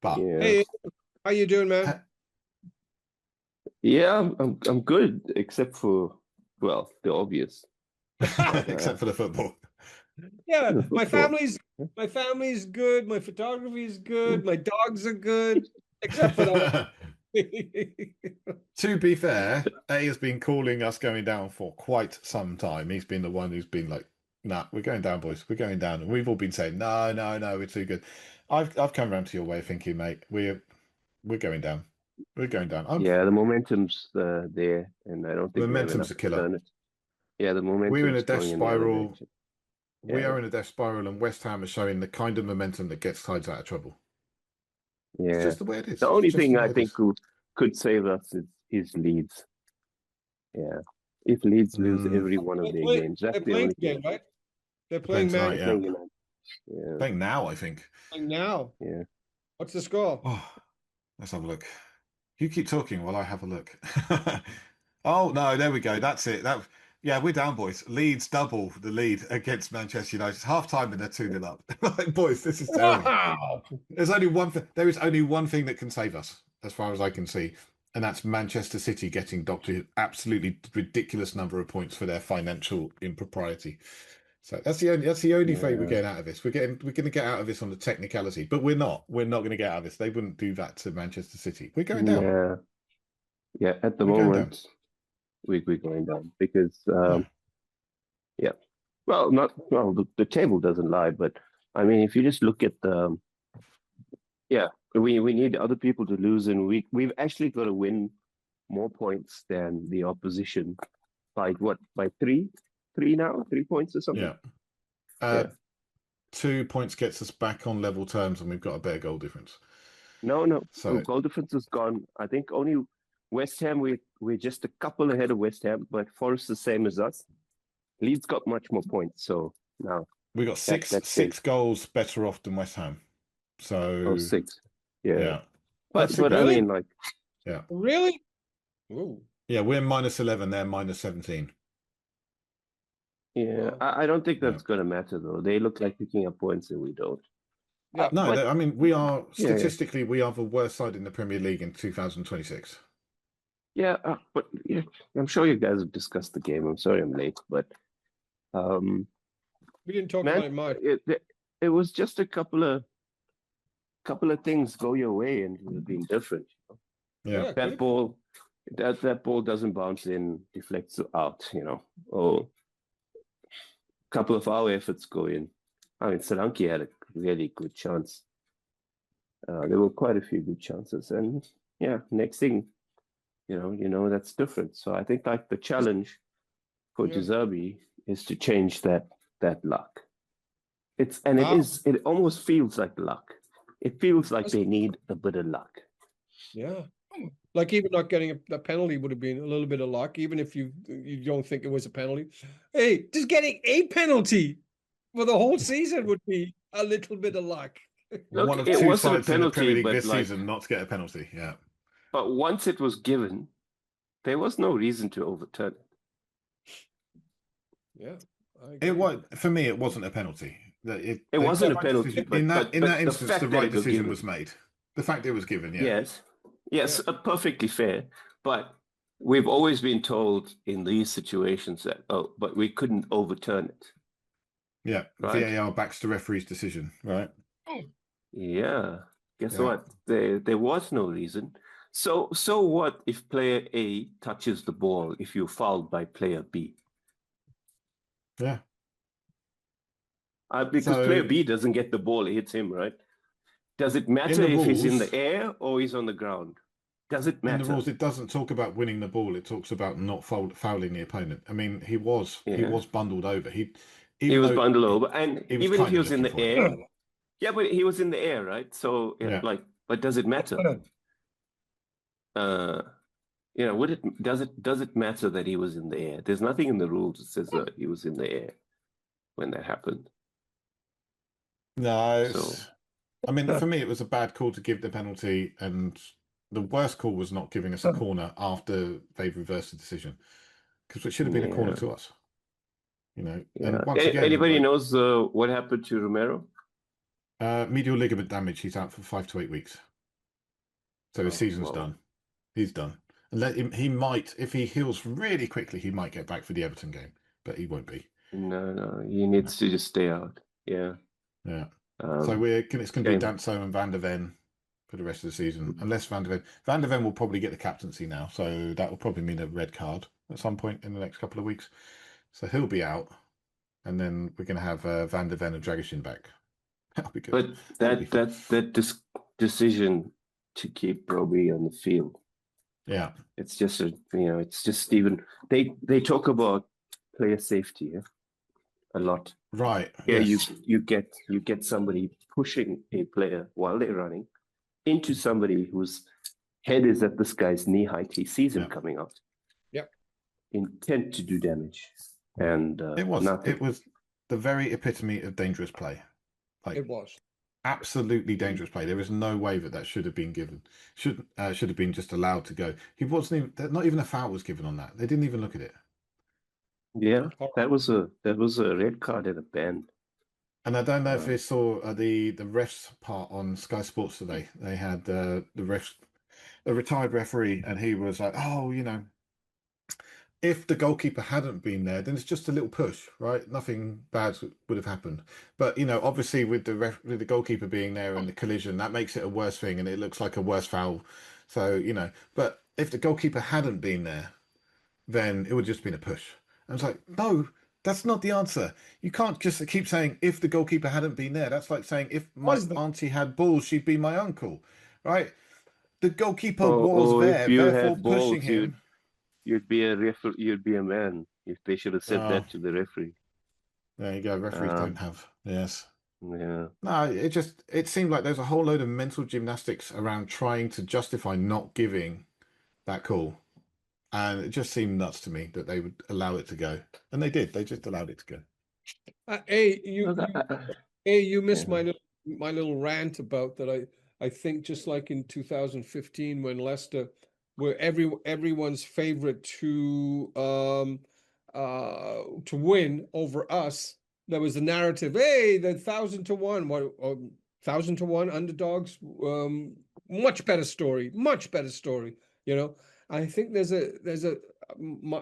[SPEAKER 1] But
[SPEAKER 2] hey, how you doing, man?
[SPEAKER 4] Yeah, I'm good, except for the obvious.
[SPEAKER 1] Except for the football.
[SPEAKER 2] Yeah, my family's good. My photography is good. My dogs are good, except for that.
[SPEAKER 1] To be fair, A has been calling us going down for quite some time. He's been the one who's been like, nah, we're going down, boys. We're going down. And we've all been saying, no, we're too good. I've come around to your way of thinking, mate. We're going down. We're going down.
[SPEAKER 4] Yeah, the momentum's there, and I don't think
[SPEAKER 1] momentum's a killer.
[SPEAKER 4] Yeah, the momentum.
[SPEAKER 1] We're in a death spiral. We are in a death spiral, and West Ham is showing the kind of momentum that gets sides out of trouble. It's
[SPEAKER 4] Yeah.
[SPEAKER 1] just the way it is.
[SPEAKER 4] The only
[SPEAKER 1] It's just
[SPEAKER 4] thing
[SPEAKER 1] the way
[SPEAKER 4] I
[SPEAKER 1] it
[SPEAKER 4] think
[SPEAKER 1] is.
[SPEAKER 4] could save us is Leeds. Yeah. If Leeds lose every one of their games, that's
[SPEAKER 2] They're
[SPEAKER 4] the
[SPEAKER 2] playing
[SPEAKER 4] only
[SPEAKER 2] today,
[SPEAKER 4] thing.
[SPEAKER 2] right? They're
[SPEAKER 1] Playing
[SPEAKER 2] playing
[SPEAKER 1] tonight,
[SPEAKER 2] Man
[SPEAKER 1] yeah.
[SPEAKER 4] Playing United. Yeah.
[SPEAKER 1] Playing now, I think.
[SPEAKER 2] Playing now.
[SPEAKER 4] Yeah.
[SPEAKER 2] What's the score?
[SPEAKER 1] Oh, let's have a look. You keep talking while I have a look. Oh no, there we go. That's it. Yeah, we're down, boys. Leeds double the lead against Manchester United. Half time and they're 2-0 up. Like, boys, this is terrible.
[SPEAKER 2] Wow.
[SPEAKER 1] There's only one thing. There is only one thing that can save us, as far as I can see, and that's Manchester City getting docked an absolutely ridiculous number of points for their financial impropriety. So that's the only fate we're
[SPEAKER 4] Yeah.
[SPEAKER 1] getting out of this. We're going to get out of this on the technicality, but we're not. We're not going to get out of this. They wouldn't do that to Manchester City. We're going down.
[SPEAKER 4] Yeah. Yeah. At the
[SPEAKER 1] We're going
[SPEAKER 4] moment, we're going down because
[SPEAKER 1] Yeah.
[SPEAKER 4] yeah. Well, the table doesn't lie, but I mean, if you just look at we need other people to lose, and we've actually got to win more points than the opposition by three now, 3 points or something.
[SPEAKER 1] Yeah. 2 points gets us back on level terms, and we've got a better goal difference.
[SPEAKER 4] No.
[SPEAKER 1] So
[SPEAKER 4] Goal difference is gone. I think only West Ham, we're just a couple ahead of West Ham, but Forest the same as us. Leeds got much more points, so now
[SPEAKER 1] we got six
[SPEAKER 4] changed.
[SPEAKER 1] goals better off than West Ham. So
[SPEAKER 4] 6. Yeah.
[SPEAKER 1] yeah.
[SPEAKER 4] But I
[SPEAKER 2] really?
[SPEAKER 4] mean, like,
[SPEAKER 1] Yeah.
[SPEAKER 2] Really? Ooh.
[SPEAKER 1] Yeah, we're -11, they're -17.
[SPEAKER 4] yeah, I don't think that's going to matter, though. They look like picking up points and we don't.
[SPEAKER 2] Yeah.
[SPEAKER 1] No,
[SPEAKER 4] but-
[SPEAKER 1] I mean, we are
[SPEAKER 4] Yeah, yeah.
[SPEAKER 1] statistically we are the worst side in the Premier League in 2026.
[SPEAKER 4] Yeah, but yeah, I'm sure you guys have discussed the game. I'm sorry I'm late, but
[SPEAKER 2] We didn't talk about it much.
[SPEAKER 4] it was just a couple of things go your way and it would have been different.
[SPEAKER 1] Yeah.
[SPEAKER 4] That ball doesn't bounce in, deflects out, or a couple of our efforts go in. I mean, Solanke had a really good chance. There were quite a few good chances, and yeah, next thing, that's different. So I think like the challenge for De Zerbi is to change that luck. It almost feels like luck. It feels like they need a bit of luck.
[SPEAKER 2] Yeah. Like even not getting a penalty would have been a little bit of luck, even if you don't think it was a penalty. Hey, just getting a penalty for the whole season would be a little bit of luck.
[SPEAKER 1] Look, one of
[SPEAKER 4] it
[SPEAKER 1] two
[SPEAKER 4] wasn't a
[SPEAKER 1] sides in the Premier
[SPEAKER 4] penalty,
[SPEAKER 1] League
[SPEAKER 4] but
[SPEAKER 1] this
[SPEAKER 4] like,
[SPEAKER 1] season not to get a penalty. Yeah.
[SPEAKER 4] But once it was given, there was no reason to overturn it.
[SPEAKER 2] Yeah.
[SPEAKER 1] It was for me. It wasn't a penalty.
[SPEAKER 4] It wasn't a penalty.
[SPEAKER 1] In that instance, the right decision
[SPEAKER 4] was
[SPEAKER 1] was made. The fact it was given. Yeah.
[SPEAKER 4] Yes. Yes, perfectly fair. But we've always been told in these situations that, but we couldn't overturn it.
[SPEAKER 1] Yeah.
[SPEAKER 4] Right?
[SPEAKER 1] VAR backs the referee's decision. Right.
[SPEAKER 4] Yeah. Guess what? There was no reason. So what if player A touches the ball if you're fouled by player B?
[SPEAKER 1] Yeah.
[SPEAKER 4] Because player B doesn't get the ball, it hits him, right? Does it matter if he's in the air or he's on the ground? Does it matter?
[SPEAKER 1] In the rules, it doesn't talk about winning the ball. It talks about not fouling the opponent. I mean, he was bundled over. He
[SPEAKER 4] was bundled over, and even if he was in the air,
[SPEAKER 2] Yeah,
[SPEAKER 4] but he was in the air, right? So, but does it matter? Does it matter that he was in the air? There's nothing in the rules that says that he was in the air when that happened.
[SPEAKER 1] No, I mean, for me, it was a bad call to give the penalty, and the worst call was not giving us a corner after they've reversed the decision, because it should have been a corner to us. And once again,
[SPEAKER 4] anybody knows what happened to Romero?
[SPEAKER 1] Medial ligament damage. He's out for 5 to 8 weeks, so his season's done. He's done. And he might, if he heals really quickly, he might get back for the Everton game, but he won't be.
[SPEAKER 4] No, he needs to just stay out. Yeah.
[SPEAKER 1] Yeah. So it's going to be Danso and Van der Ven for the rest of the season, unless Van der Ven will probably get the captaincy now, so that will probably mean a red card at some point in the next couple of weeks. So he'll be out, and then we're going to have Van der Ven and Dragishin back. That'll be good.
[SPEAKER 4] But that decision to keep Robbie on the field.
[SPEAKER 1] Yeah,
[SPEAKER 4] it's just even they talk about player safety a lot.
[SPEAKER 1] Right.
[SPEAKER 4] Yeah, yes. you get somebody pushing a player while they're running into somebody whose head is at this guy's knee height. He sees him coming out.
[SPEAKER 2] Yep.
[SPEAKER 4] Intent to do damage. And
[SPEAKER 1] It was
[SPEAKER 4] nothing.
[SPEAKER 1] it was the very epitome of dangerous play. Like,
[SPEAKER 2] It was.
[SPEAKER 1] absolutely dangerous play. There is no way that should have been given. Should have been just allowed to go. He wasn't even. Not even a foul was given on that. They didn't even look at it.
[SPEAKER 4] Yeah, that was a red card and a ban.
[SPEAKER 1] And I don't know if you saw the refs part on Sky Sports today. They had the refs, a retired referee, and he was like, "Oh, if the goalkeeper hadn't been there, then it's just a little push, right? Nothing bad would have happened. But obviously with the goalkeeper being there and the collision, that makes it a worse thing, and it looks like a worse foul. So but if the goalkeeper hadn't been there, then it would have just been a push." I was like, no, that's not the answer. You can't just keep saying if the goalkeeper hadn't been there. That's like saying if my auntie had balls, she'd be my uncle, right? The goalkeeper was
[SPEAKER 4] or
[SPEAKER 1] there,
[SPEAKER 4] if you
[SPEAKER 1] therefore
[SPEAKER 4] had balls,
[SPEAKER 1] pushing him.
[SPEAKER 4] You'd be a referee. You'd be a man. If they should have said that to the referee.
[SPEAKER 1] There you go. Referees don't have. Yes.
[SPEAKER 4] Yeah.
[SPEAKER 1] No, it seemed like there's a whole load of mental gymnastics around trying to justify not giving that call. And it just seemed nuts to me that they would allow it to go. And they did. They just allowed it to go.
[SPEAKER 2] You missed my little rant about that. I think just like in 2015 when Leicester were everyone's favorite to win over us, there was a narrative. Hey, the 1,000-to-1, 1,000-to-1 underdogs. Much better story. I think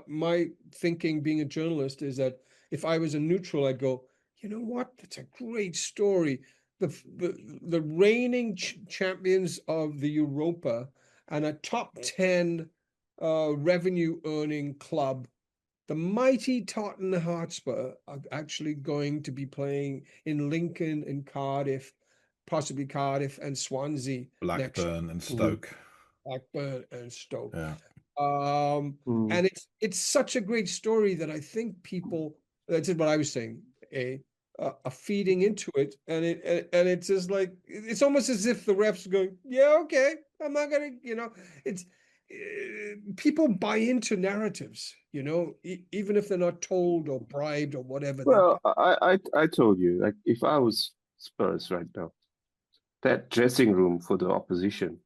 [SPEAKER 2] my thinking being a journalist is that if I was a neutral, I'd go, you know what? That's a great story. The reigning champions of the Europa and a top 10 revenue earning club, the mighty Tottenham Hotspur, are actually going to be playing in Lincoln and Cardiff, possibly Cardiff and Swansea.
[SPEAKER 1] Blackburn and Stoke.
[SPEAKER 2] Yeah.
[SPEAKER 4] Mm.
[SPEAKER 2] And it's such a great story that I think people, that's what I was saying, are feeding into it, and it's just like it's almost as if the refs are going, yeah, okay, I'm not gonna, it's people buy into narratives, even if they're not told or bribed or whatever.
[SPEAKER 4] Well, I told you, like, if I was Spurs right now, that dressing room for the opposition,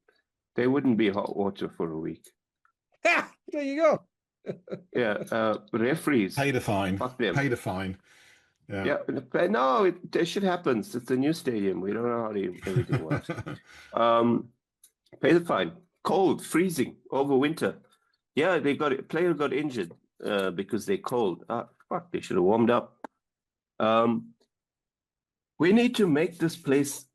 [SPEAKER 4] they wouldn't be hot water for a week.
[SPEAKER 2] There you go.
[SPEAKER 4] Yeah, referees.
[SPEAKER 1] Pay the fine.
[SPEAKER 4] Fuck them.
[SPEAKER 1] Pay the fine. Yeah.
[SPEAKER 4] No, that shit happens. It's a new stadium. We don't know how everything works. Pay the fine. Cold, freezing over winter. Yeah, player got injured because they're cold. Fuck, they should have warmed up. We need to make this place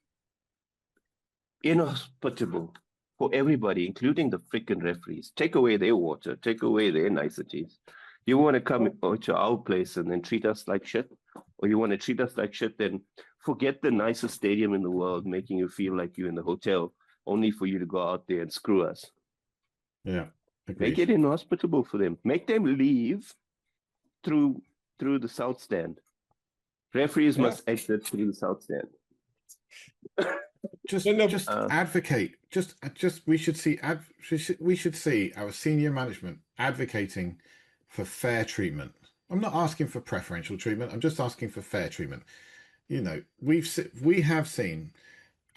[SPEAKER 4] inhospitable for everybody, including the freaking referees. Take away their water, take away their niceties. You want to come to our place and then treat us like shit? Or you want to treat us like shit, then forget the nicest stadium in the world, making you feel like you're in the hotel, only for you to go out there and screw us.
[SPEAKER 1] Yeah.
[SPEAKER 4] Agreed. Make it inhospitable for them. Make them leave through the south stand. Referees must exit through the south stand.
[SPEAKER 1] Just advocate. We should see our senior management advocating for fair treatment. I'm not asking for preferential treatment. I'm just asking for fair treatment. We have seen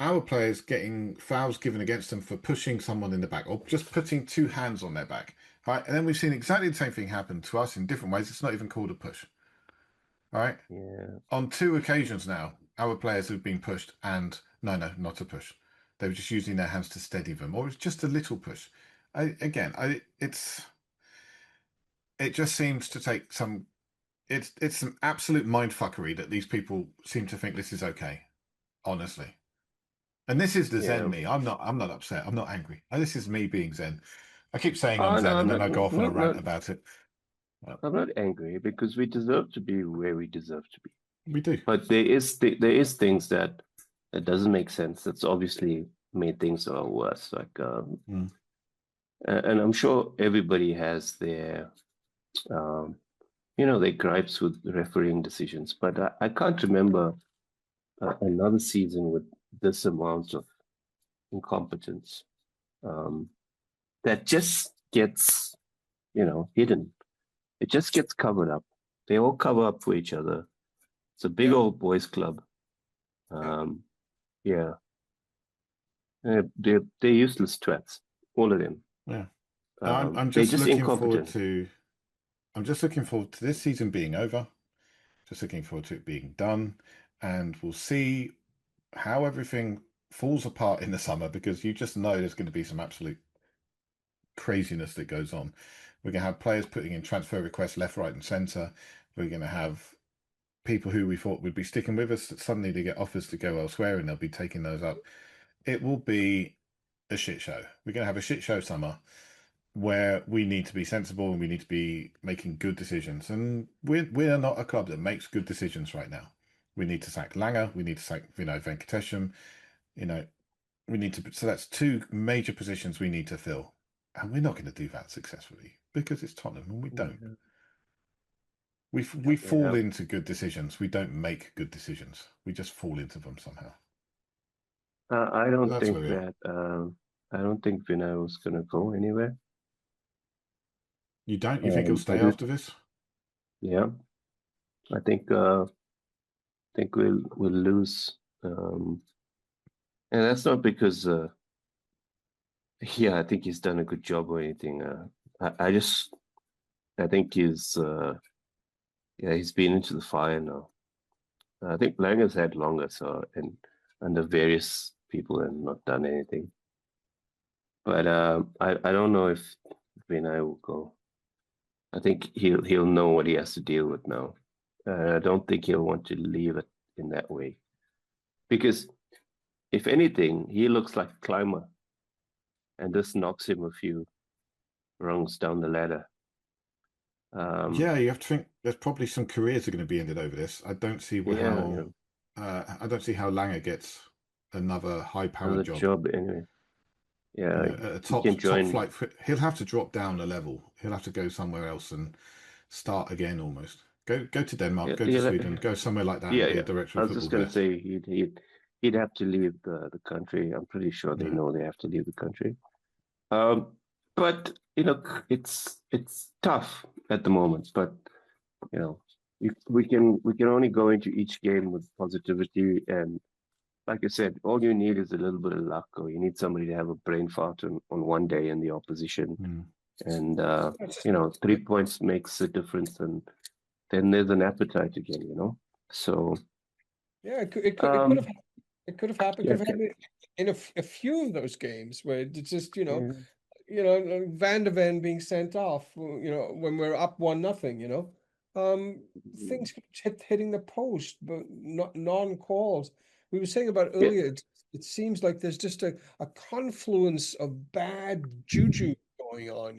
[SPEAKER 1] our players getting fouls given against them for pushing someone in the back or just putting two hands on their back. Right, and then we've seen exactly the same thing happen to us in different ways. It's not even called a push. All right.
[SPEAKER 4] Yeah.
[SPEAKER 1] On 2 occasions now, our players have been pushed, and no, not a push. They were just using their hands to steady them, or it's just a little push. It just seems to take some. It's some absolute mindfuckery that these people seem to think this is okay. Honestly, and this is the Zen me. I'm not upset. I'm not angry. This is me being Zen. I keep saying I'm Zen, and then I go off on a rant about it.
[SPEAKER 4] I'm not angry because we deserve to be where we deserve to be.
[SPEAKER 1] We do.
[SPEAKER 4] But there is things that doesn't make sense. That's obviously made things worse. Like, and I'm sure everybody has their, their gripes with refereeing decisions. But I can't remember another season with this amount of incompetence that just gets, hidden. It just gets covered up. They all cover up for each other. It's a big old boys club. Yeah. They're useless twats, all of them.
[SPEAKER 1] Yeah.
[SPEAKER 4] I'm just looking forward
[SPEAKER 1] to. I'm just looking forward to this season being over. Just looking forward to it being done, and we'll see how everything falls apart in the summer, because you just know there's going to be some absolute craziness that goes on. We're going to have players putting in transfer requests left, right, and centre. We're going to have people who we thought would be sticking with us that suddenly they get offers to go elsewhere, and they'll be taking those up. It will be a shit show. We're going to have a shit show summer where we need to be sensible and we need to be making good decisions. And we are not a club that makes good decisions right now. We need to sack Langer. We need to sack Venkatesham. We need to. So that's two major positions we need to fill, and we're not going to do that successfully because it's Tottenham and we don't. We fall into good decisions. We don't make good decisions. We just fall into them somehow.
[SPEAKER 4] I don't think that. I don't think Vinay was going to go anywhere.
[SPEAKER 1] You don't? You think he'll stay after this?
[SPEAKER 4] Yeah, I think we'll lose, and that's not because I think he's done a good job or anything. I think he's been into the fire now. I think Langer's had longer, and under various people and not done anything. But I don't know if Vinay will go. I think he'll know what he has to deal with now. I don't think he'll want to leave it in that way, because if anything, he looks like a climber, and this knocks him a few rungs down the ladder.
[SPEAKER 1] You have to think there's probably some careers are going to be ended over this. I don't see I don't see how Langer gets another high-powered
[SPEAKER 4] job anyway. Yeah,
[SPEAKER 1] a top flight. He'll have to drop down a level. He'll have to go somewhere else and start again almost. Go to Denmark, go to Sweden, go somewhere like that. And be a director
[SPEAKER 4] I
[SPEAKER 1] of
[SPEAKER 4] was just
[SPEAKER 1] football
[SPEAKER 4] going to say he'd have to leave the country. I'm pretty sure they know they have to leave the country. But it's tough at the moment. But we can only go into each game with positivity, and like I said, all you need is a little bit of luck, or you need somebody to have a brain fart on one day in the opposition. And 3 points makes a difference, and then there's an appetite again, So
[SPEAKER 2] it could have happened. Could have happened in a few of those games where it's just Van der Ven being sent off, when we're up 1-0, things hitting the post, but not non-calls. We were saying about earlier, it seems like there's just a confluence of bad juju going on,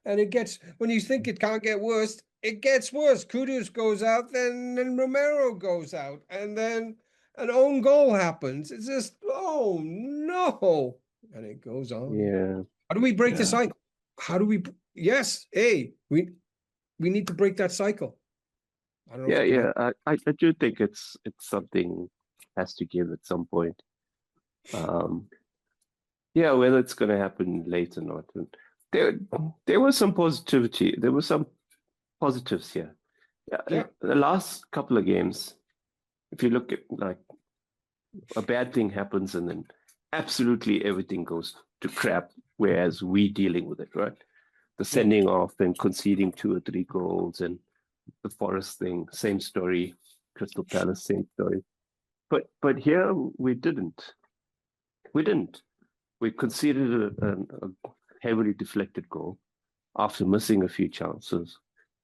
[SPEAKER 2] and it gets, when you think it can't get worse, it gets worse. Kudus goes out, then Romero goes out, and then an own goal happens. It's just, oh no, and it goes on.
[SPEAKER 4] Yeah.
[SPEAKER 2] How do we break the cycle? How do we? Yes, we need to break that cycle. I don't know.
[SPEAKER 4] I do think it's something has to give at some point. Whether it's going to happen late or not. And there was some positivity. There were some positives here. The last couple of games, if you look at, like, a bad thing happens and then absolutely everything goes to crap, whereas we dealing with it, right? The sending off and conceding 2 or 3 goals, and the Forest thing, same story. Crystal Palace, same story. But here we didn't. We conceded a heavily deflected goal after missing a few chances,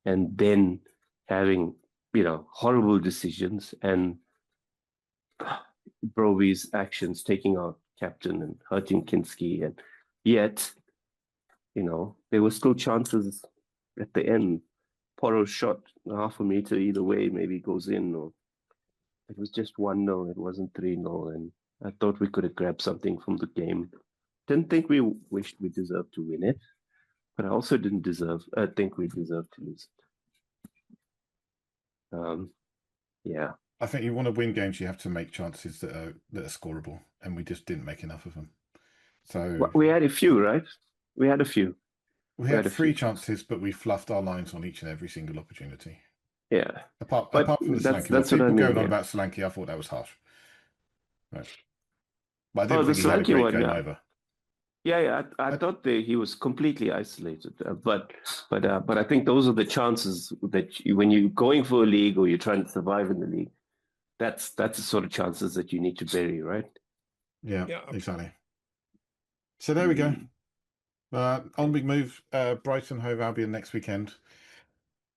[SPEAKER 4] and then having horrible decisions, and Brovy's actions taking out captain and hurting Kinski, and yet there were still chances at the end. Poro's shot half a meter either way maybe goes in, or it was just 1-0. It wasn't 3-0, and I thought we could have grabbed something from the game. Didn't think we wished we deserved to win it, but I also didn't think we deserved to lose it.
[SPEAKER 1] I think you want to win games, you have to make chances that are scoreable, and we just didn't make enough of them. So
[SPEAKER 4] Well, we had a few, right? We had a few.
[SPEAKER 1] we had 3 chances, but we fluffed our lines on each and every single opportunity.
[SPEAKER 4] Yeah.
[SPEAKER 1] Apart
[SPEAKER 4] But
[SPEAKER 1] from the
[SPEAKER 4] that's
[SPEAKER 1] Solanke,
[SPEAKER 4] what I
[SPEAKER 1] people
[SPEAKER 4] mean,
[SPEAKER 1] going on
[SPEAKER 4] yeah.
[SPEAKER 1] about Solanke, I thought that was harsh. Right. But I
[SPEAKER 4] Oh,
[SPEAKER 1] didn't
[SPEAKER 4] the
[SPEAKER 1] think he had a
[SPEAKER 4] Solanke
[SPEAKER 1] great
[SPEAKER 4] one,
[SPEAKER 1] game
[SPEAKER 4] yeah.
[SPEAKER 1] either.
[SPEAKER 4] Yeah. I thought he was completely isolated, but I think those are the chances that when you're going for a league or you're trying to survive in the league, that's the sort of chances that you need to bury, right?
[SPEAKER 1] Yeah. Exactly. So there we go. On big move, Brighton Hove Albion next weekend.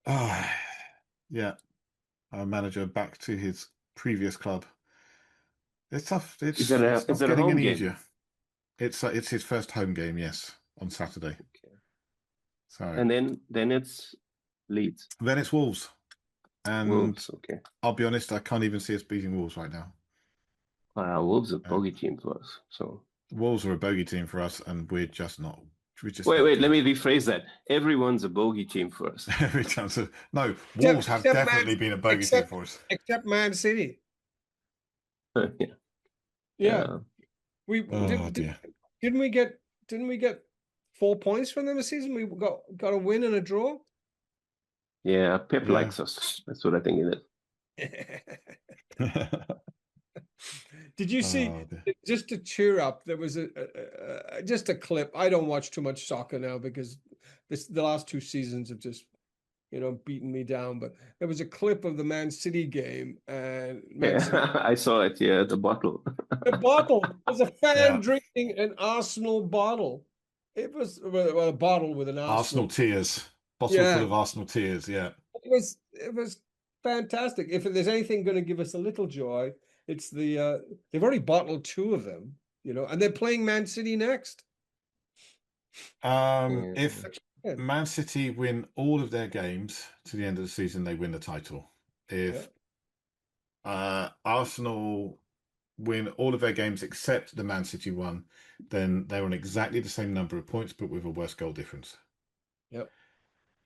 [SPEAKER 1] Yeah. Our manager back to his previous club. It's tough. It's
[SPEAKER 4] Is
[SPEAKER 1] not
[SPEAKER 4] it a
[SPEAKER 1] getting
[SPEAKER 4] home
[SPEAKER 1] any
[SPEAKER 4] game?
[SPEAKER 1] easier. It's his first home game, yes, on Saturday.
[SPEAKER 4] Okay.
[SPEAKER 1] So
[SPEAKER 4] And then it's Leeds.
[SPEAKER 1] then it's Wolves. And
[SPEAKER 4] Wolves, okay.
[SPEAKER 1] I'll be honest, I can't even see us beating Wolves right now.
[SPEAKER 4] Wolves are a bogey team for us. So
[SPEAKER 1] Wolves are a bogey team for us, and we're just not.
[SPEAKER 4] wait. Let me rephrase that. Everyone's a bogey team for us.
[SPEAKER 1] Every chance of no, Wolves have definitely been a bogey team for us.
[SPEAKER 2] Except Man City.
[SPEAKER 4] Yeah.
[SPEAKER 2] Yeah. We
[SPEAKER 1] Oh dear.
[SPEAKER 2] didn't we get 4 points from them this season? We got a win and a draw.
[SPEAKER 4] Yeah, Pep likes us. That's what I think it is.
[SPEAKER 2] Did you see? Just to cheer up, there was just a clip. I don't watch too much soccer now because the last 2 seasons have just beaten me down. But there was a clip of the Man City game, and
[SPEAKER 4] I saw it. Yeah, the bottle.
[SPEAKER 2] The bottle was a fan drinking an Arsenal bottle. It was a bottle with an
[SPEAKER 1] Arsenal tears. Bottle full of Arsenal tears. Yeah.
[SPEAKER 2] It was fantastic. If there's anything going to give us a little joy, it's they've already bottled 2 of them, and they're playing Man City next.
[SPEAKER 1] If Man City win all of their games to the end of the season, they win the title. If Arsenal win all of their games except the Man City one, then they're on exactly the same number of points, but with a worse goal difference.
[SPEAKER 2] Yep.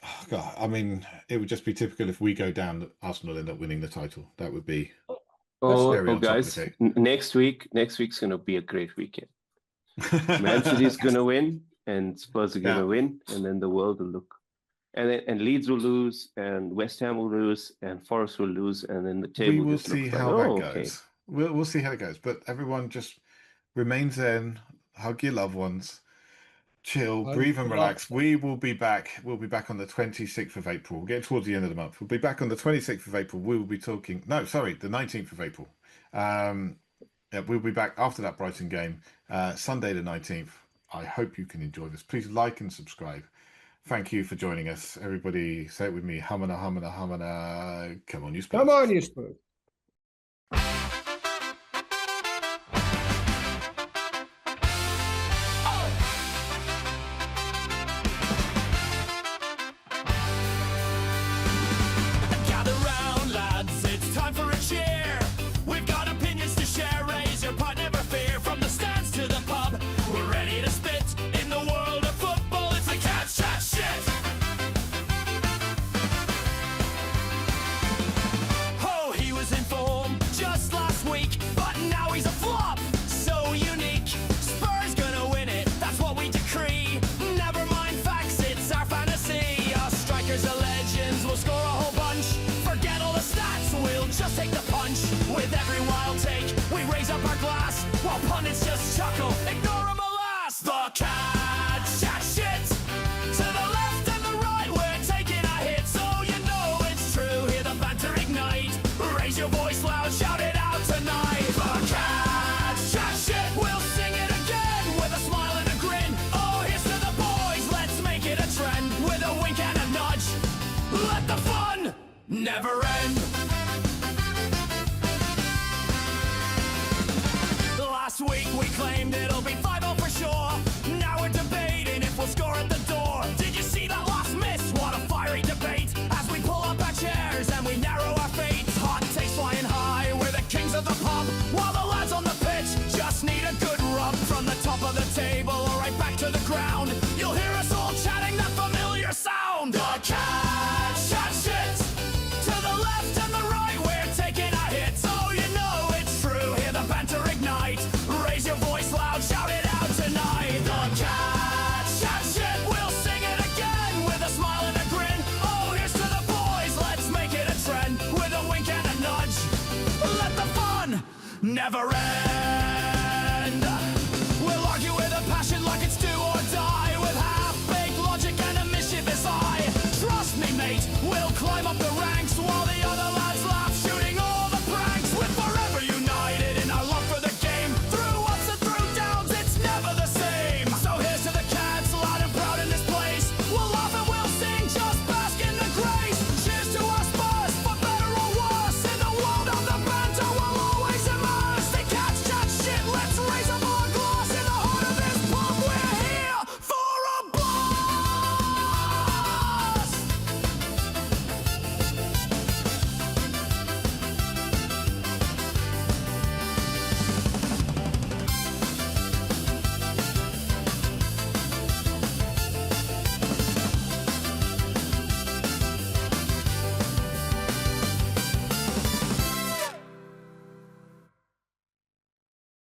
[SPEAKER 1] Oh, God, I mean, it would just be typical if we go down that Arsenal end up winning the title. That would be.
[SPEAKER 4] Guys, next week's going to be a great weekend. Man City's going to win, and Spurs are going to win, and then the world will look. And Leeds will lose, and West Ham will lose, and Forest will lose, and then the table.
[SPEAKER 1] We will see how that goes. We'll see how it goes. But everyone just remain zen, hug your loved ones, chill, breathe and relax. We will be back. We'll be back on the 26th of April. We're getting towards the end of the month. We'll be back on the 26th of April. We will be talking. No, sorry, the 19th of April. We'll be back after that Brighton game, Sunday the 19th. I hope you can enjoy this. Please like and subscribe. Thank you for joining us. Everybody say it with me. Humana, humana, humana. Come on, you Spurs.
[SPEAKER 2] Come on, you Spurs.
[SPEAKER 5] Pundits just chuckle, ignore them alas. The CADS chat shit. To the left and the right, we're taking a hit, so you know it's true. Hear the banter ignite. Raise your voice loud, shout it out tonight. The CADS chat shit. We'll sing it again with a smile and a grin. Oh, here's to the boys, let's make it a trend. With a wink and a nudge, let the fun never end. Last week we claimed it'll be 5-0 for sure. Now we're debating if we'll score at the door. Did you see that last miss? What a fiery debate. As we pull up our chairs and we narrow our fates. Hot takes flying high, we're the kings of the pub. While the lads on the pitch just need a good rub. From the top of the table or right back to the ground, you'll hear us all chatting that familiar sound. The CADS chat shit. To the left and the right, we're taking a hit. So you know it's true, hear the banter ignite. Raise your voice loud, shout it out. never end. We'll argue with a passion like it's do or die, with half-baked logic and a mischievous eye. Trust me, mate, we'll climb up the ranks.